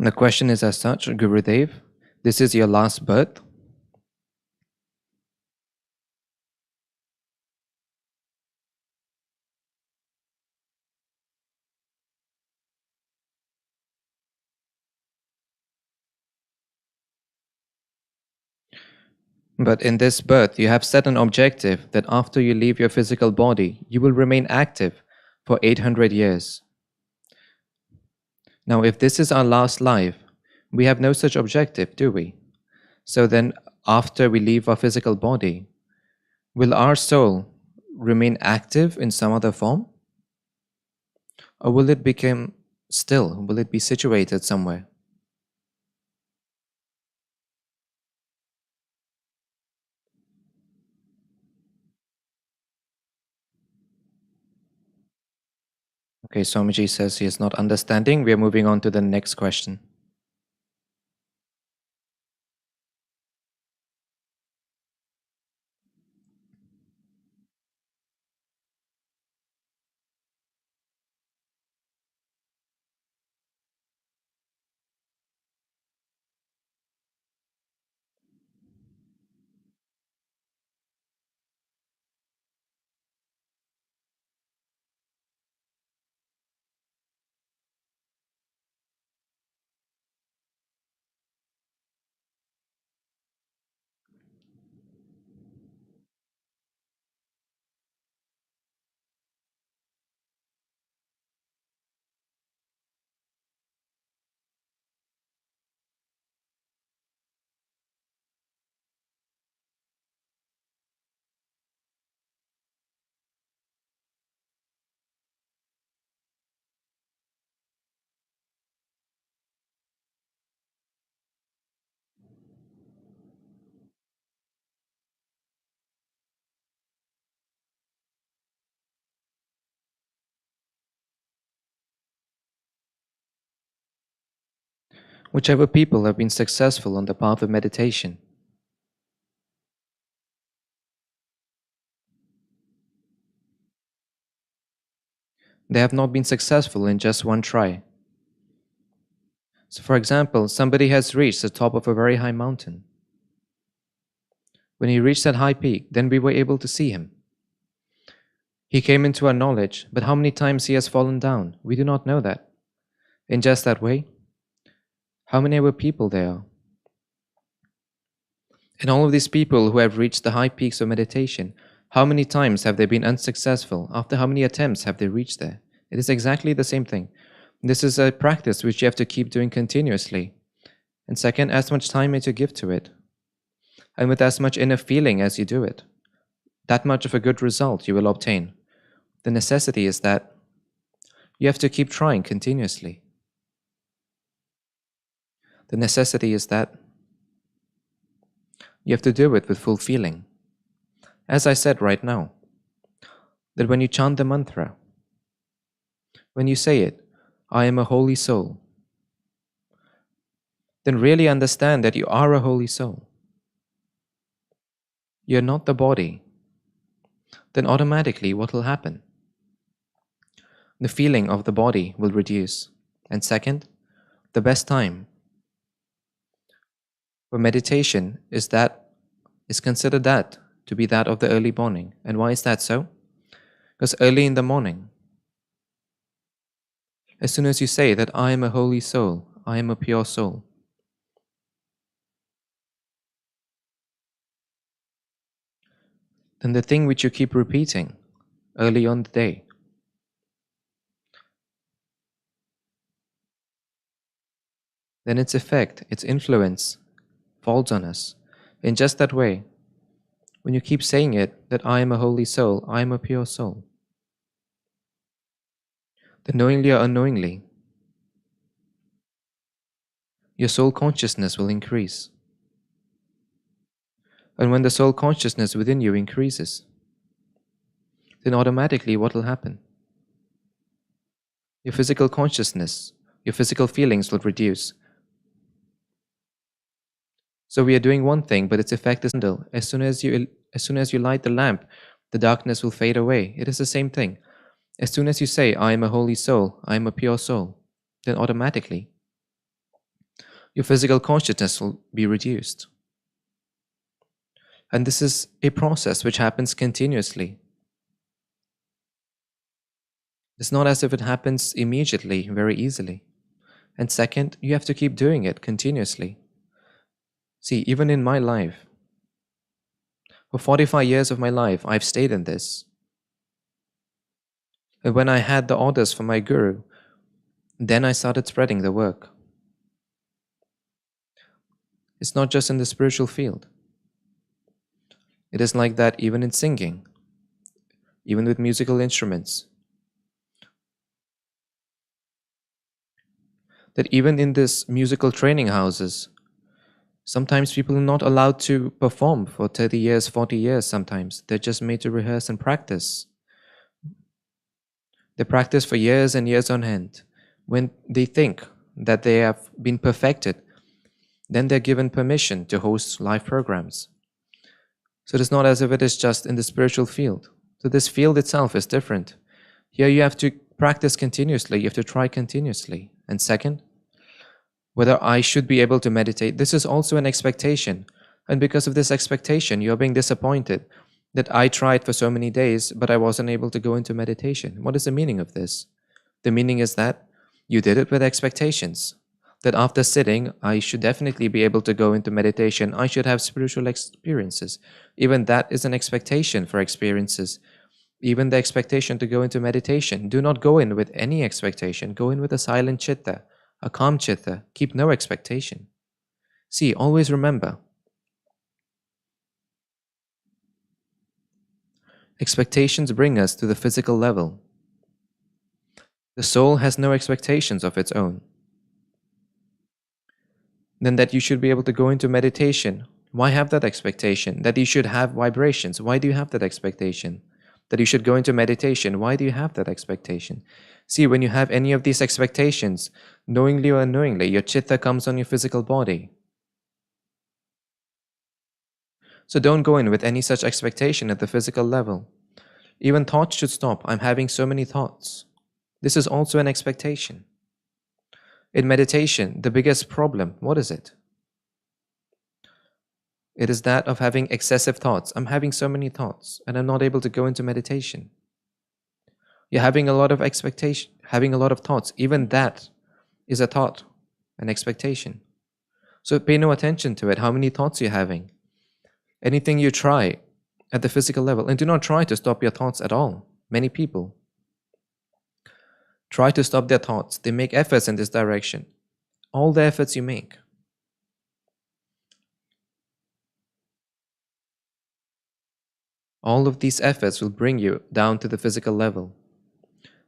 Speaker 1: The question is as such, Gurudev, this is your last birth? But in this birth, you have set an objective that after you leave your physical body, you will remain active for 800 years. Now, if this is our last life, we have no such objective, do we? So then, after we leave our physical body, will our soul remain active in some other form? Or will it become still? Will it be situated somewhere? Okay, Swamiji says he is not understanding. We are moving on to the next question. Whichever people have been successful on the path of meditation, they have not been successful in just one try. So, for example, somebody has reached the top of a very high mountain. When he reached that high peak, then we were able to see him. He came into our knowledge, but how many times he has fallen down, we do not know that. In just that way, how many other people there are? And all of these people who have reached the high peaks of meditation, how many times have they been unsuccessful? After how many attempts have they reached there? It is exactly the same thing. This is a practice which you have to keep doing continuously. And second, as much time as you give to it, and with as much inner feeling as you do it, that much of a good result you will obtain. The necessity is that you have to keep trying continuously. The necessity is that you have to do it with full feeling. As I said right now, that when you chant the mantra, when you say it, I am a holy soul, then really understand that you are a holy soul. You're not the body. Then automatically what will happen? The feeling of the body will reduce. And second, the best time for meditation is considered that to be that of the early morning. And why is that so? Because early in the morning, as soon as you say that I am a holy soul, I am a pure soul, then the thing which you keep repeating early on the day, then its effect, its influence falls on us. In just that way, when you keep saying it, that I am a holy soul, I am a pure soul, then knowingly or unknowingly, your soul consciousness will increase. And when the soul consciousness within you increases, then automatically what will happen? Your physical consciousness, your physical feelings will reduce. So we are doing one thing, but its effect is candle. As soon as you light the lamp, the darkness will fade away. It is the same thing. As soon as you say, I am a holy soul, I am a pure soul, then automatically your physical consciousness will be reduced. And this is a process which happens continuously. It's not as if it happens immediately, very easily. And second, you have to keep doing it continuously. See, even in my life, for 45 years of my life, I've stayed in this. And when I had the orders from my guru, then I started spreading the work. It's not just in the spiritual field. It is like that even in singing, even with musical instruments. That even in this musical training houses, sometimes people are not allowed to perform for 30 years, 40 years sometimes. They're just made to rehearse and practice. They practice for years and years on end. When they think that they have been perfected, then they're given permission to host live programs. So it is not as if it is just in the spiritual field. So this field itself is different. Here you have to practice continuously, you have to try continuously. And second, whether I should be able to meditate, this is also an expectation. And because of this expectation, you're being disappointed that I tried for so many days, but I wasn't able to go into meditation. What is the meaning of this? The meaning is that you did it with expectations. That after sitting, I should definitely be able to go into meditation. I should have spiritual experiences. Even that is an expectation for experiences. Even the expectation to go into meditation. Do not go in with any expectation. Go in with a silent chitta, a calm chitta. Keep no expectation. See, always remember, expectations bring us to the physical level. The soul has no expectations of its own. Then that you should be able to go into meditation. Why have that expectation? That you should have vibrations. Why do you have that expectation? That you should go into meditation. Why do you have that expectation? See, when you have any of these expectations, knowingly or unknowingly, your chitta comes on your physical body. So don't go in with any such expectation at the physical level. Even thoughts should stop. I'm having so many thoughts. This is also an expectation. In meditation, the biggest problem, what is it? It is that of having excessive thoughts. I'm having so many thoughts and I'm not able to go into meditation. You're having a lot of expectation, having a lot of thoughts. Even that is a thought, an expectation. So pay no attention to it, how many thoughts you're having. Anything you try at the physical level, and do not try to stop your thoughts at all. Many people try to stop their thoughts. They make efforts in this direction. All the efforts you make, all of these efforts will bring you down to the physical level.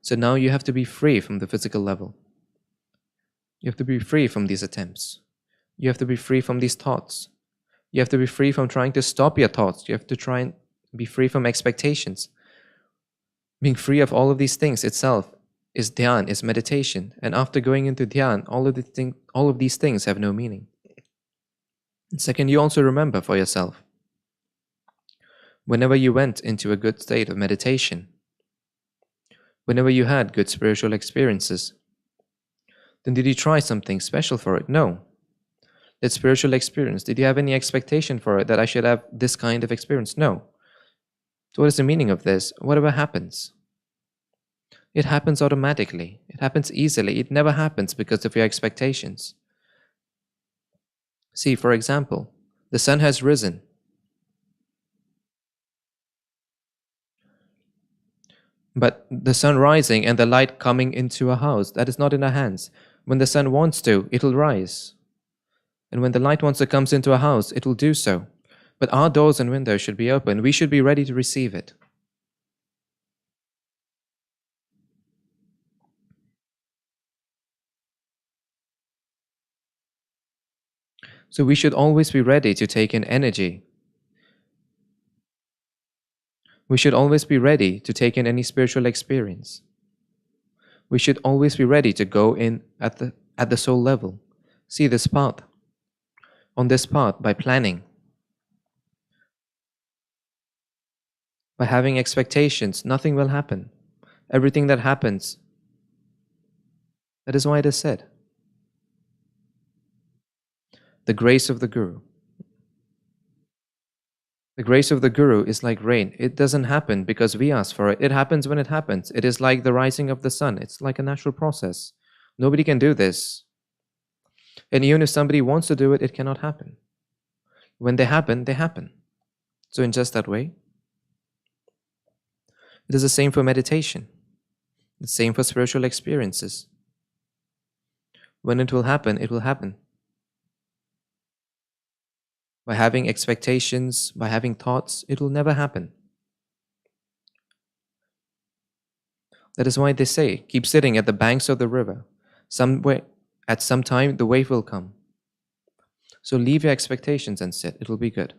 Speaker 1: So now you have to be free from the physical level. You have to be free from these attempts. You have to be free from these thoughts. You have to be free from trying to stop your thoughts. You have to try and be free from expectations. Being free of all of these things itself is dhyan, is meditation. And after going into dhyan, all of these things have no meaning. And second, you also remember for yourself, whenever you went into a good state of meditation, whenever you had good spiritual experiences, then did you try something special for it? No. That spiritual experience, did you have any expectation for it, that I should have this kind of experience? No. So what is the meaning of this? Whatever happens, it happens automatically. It happens easily. It never happens because of your expectations. See, for example, the sun has risen. But the sun rising and the light coming into a house, that is not in our hands. When the sun wants to, it will rise. And when the light wants to come into a house, it will do so. But our doors and windows should be open. We should be ready to receive it. So we should always be ready to take in energy. We should always be ready to take in any spiritual experience. We should always be ready to go in at the soul level. See this path. On this path, by planning, by having expectations, nothing will happen. Everything that happens, that is why it is said, The grace of the Guru. The grace of the Guru is like rain. It doesn't happen because we ask for it. It happens when it happens. It is like the rising of the sun. It's like a natural process. Nobody can do this. And even if somebody wants to do it, it cannot happen. When they happen, they happen. So in just that way, it is the same for meditation. The same for spiritual experiences. When it will happen, it will happen. By having expectations, by having thoughts, it will never happen. That is why they say, keep sitting at the banks of the river. At some time, the wave will come. So leave your expectations and sit. It will be good.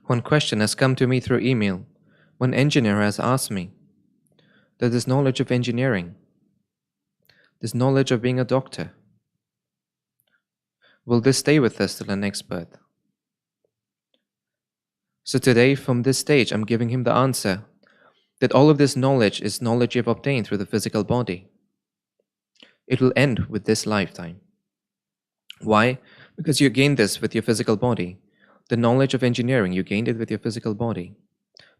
Speaker 1: One question has come to me through email. One engineer has asked me that this knowledge of engineering, this knowledge of being a doctor, will this stay with us till the next birth? So today, from this stage, I'm giving him the answer that all of this knowledge is knowledge you've obtained through the physical body. It will end with this lifetime. Why? Because you gained this with your physical body. The knowledge of engineering, you gained it with your physical body.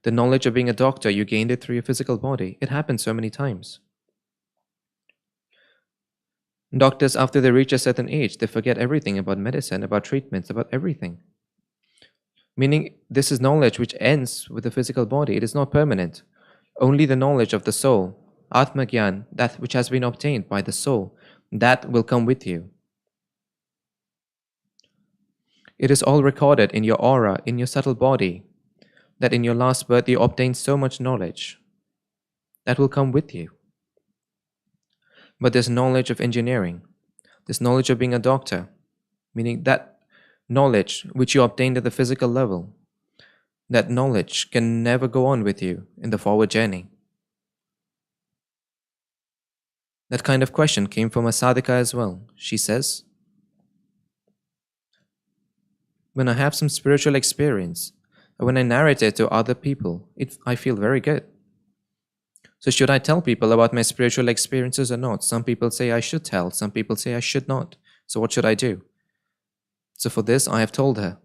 Speaker 1: The knowledge of being a doctor, you gained it through your physical body. It happens so many times. Doctors, after they reach a certain age, they forget everything about medicine, about treatments, about everything. Meaning, this is knowledge which ends with the physical body. It is not permanent. Only the knowledge of the soul, Atma Gyan, that which has been obtained by the soul, that will come with you. It is all recorded in your aura, in your subtle body, that in your last birth you obtained so much knowledge. That will come with you. But this knowledge of engineering, this knowledge of being a doctor, meaning that knowledge which you obtained at the physical level, that knowledge can never go on with you in the forward journey. That kind of question came from a sadhika as well. She says, when I have some spiritual experience, when I narrate it to other people, I feel very good. So should I tell people about my spiritual experiences or not? Some people say I should tell, some people say I should not. So what should I do? So for this, I have told her,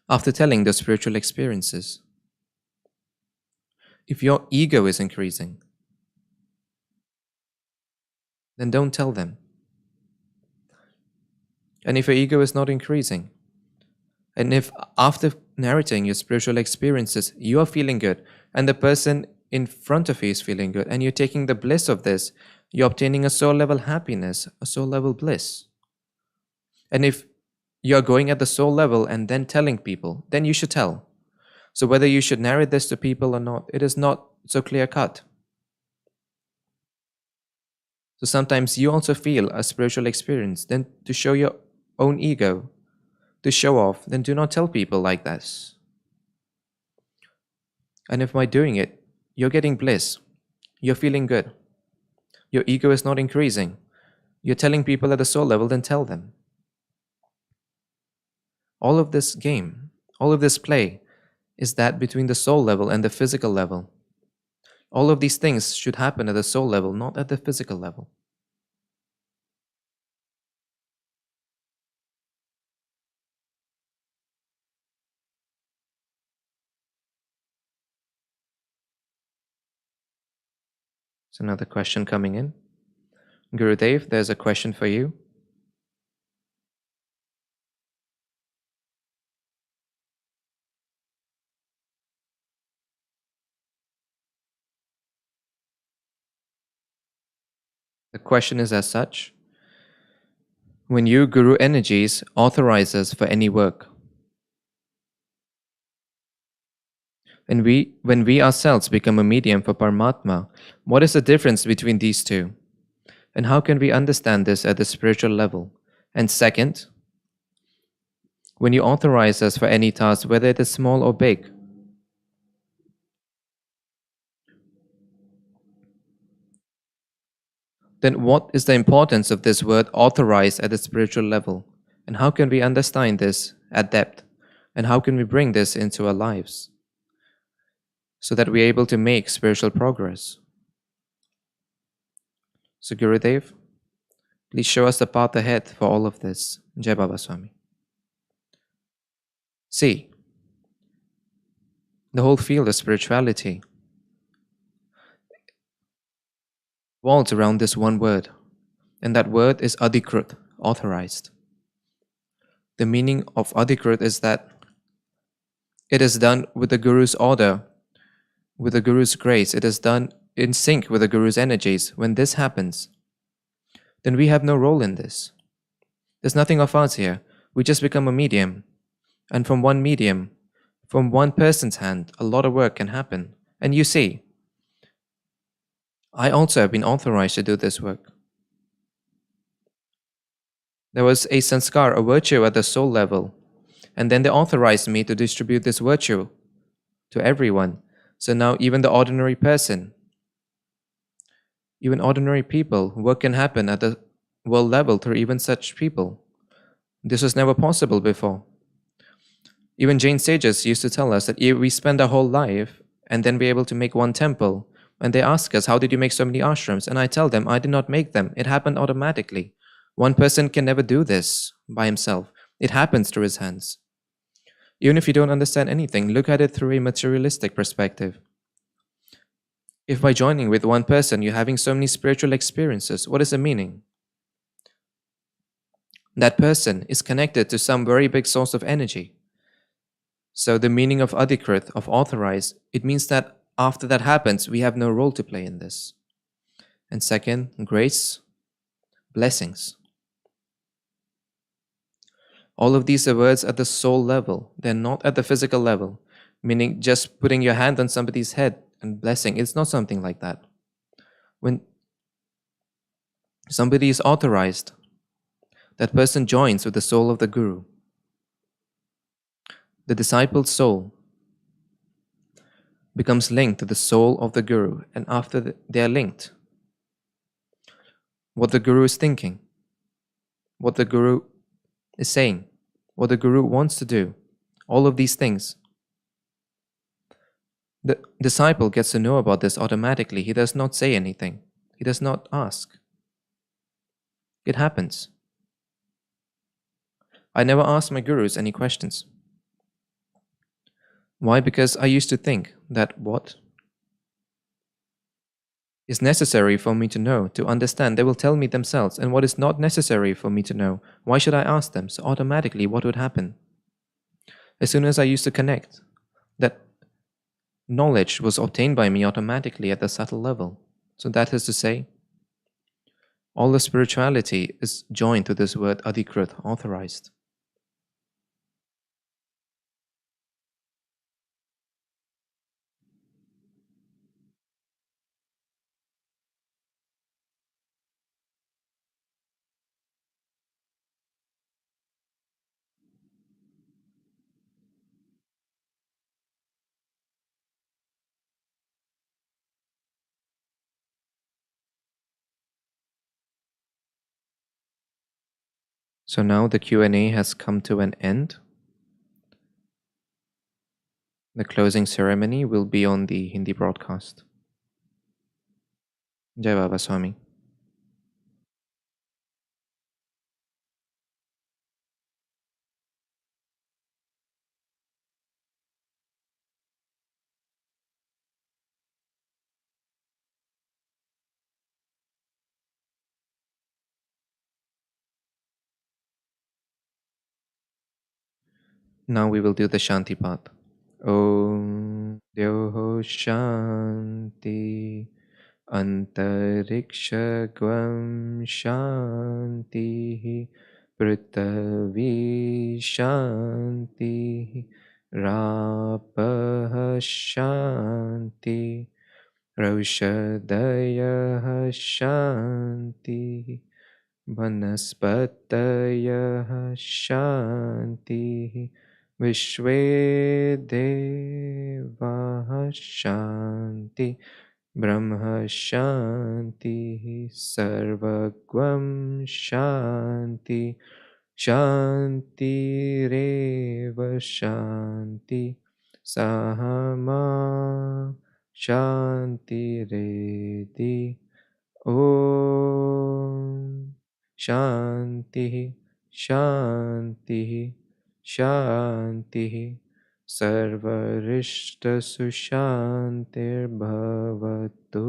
Speaker 1: after telling the spiritual experiences, if your ego is increasing, then don't tell them. And if your ego is not increasing, and if after narrating your spiritual experiences, you are feeling good, and the person in front of you is feeling good, and you're taking the bliss of this, you're obtaining a soul level happiness, a soul level bliss. And if you're going at the soul level and then telling people, then you should tell. So whether you should narrate this to people or not, it is not so clear cut. So sometimes you also feel a spiritual experience, then to show your own ego, to show off, then do not tell people like this. And if by doing it, you're getting bliss, you're feeling good, your ego is not increasing, you're telling people at the soul level, then tell them. All of this game, all of this play, is that between the soul level and the physical level. All of these things should happen at the soul level, not at the physical level. So another question coming in. Gurudev, there's a question for you. The question is as such: when you, Guru Energies, authorize us for any work, and when we ourselves become a medium for Paramatma, what is the difference between these two? And how can we understand this at the spiritual level? And second, when you authorize us for any task, whether it is small or big, then what is the importance of this word authorize at the spiritual level? And how can we understand this at depth? And how can we bring this into our lives so that we're able to make spiritual progress? So, Gurudev, please show us the path ahead for all of this. Jai Baba Swami. See, the whole field of spirituality revolves around this one word, and that word is adhikrut, authorized. The meaning of adhikrut is that it is done with the Guru's order, with the Guru's grace. It is done in sync with the Guru's energies. When this happens, then we have no role in this. There's nothing of us here. We just become a medium. And from one medium, from one person's hand, a lot of work can happen. And you see, I also have been authorized to do this work. There was a sanskar, a virtue at the soul level, and then they authorized me to distribute this virtue to everyone. So now even the ordinary person, even ordinary people, work can happen at the world level through even such people. This was never possible before. Even Jain sages used to tell us that we spend our whole life and then we're able to make one temple. And they ask us, how did you make so many ashrams? And I tell them, I did not make them. It happened automatically. One person can never do this by himself. It happens through his hands. Even if you don't understand anything, look at it through a materialistic perspective. If by joining with one person, you're having so many spiritual experiences, what is the meaning? That person is connected to some very big source of energy. So the meaning of adhikrut, of authorized, it means that after that happens, we have no role to play in this. And second, grace, blessings. All of these are words at the soul level. They're not at the physical level, meaning just putting your hand on somebody's head and blessing. It's not something like that. When somebody is authorized, that person joins with the soul of the Guru. The disciple's soul becomes linked to the soul of the Guru, and after they are linked, what the Guru is thinking, what the Guru is saying, what the Guru wants to do, all of these things, the disciple gets to know about this automatically. He does not say anything. He does not ask. It happens. I never asked my gurus any questions. Why? Because I used to think that what is necessary for me to know, to understand, they will tell me themselves. And what is not necessary for me to know, why should I ask them? So automatically, what would happen? As soon as I used to connect, that knowledge was obtained by me automatically at the subtle level. So that is to say, all the spirituality is joined to this word adhikrut, authorized. So now the Q&A has come to an end. The closing ceremony will be on the Hindi broadcast. Jai Baba Swami. Now we will do the Shanti path. Om Dyoho Shanti Antarikshagvam Shanti Prithvi Shanti Rapah Shanti Raushadayah Shanti Vanaspatayah Shanti Vishve Devah Shanti Brahma Shanti Sarvagwam Shanti Shanti Reva Shanti Sahama Shanti Redi Om Shanti Shanti Shanti Sarvarishta Sushantir Bhavatu.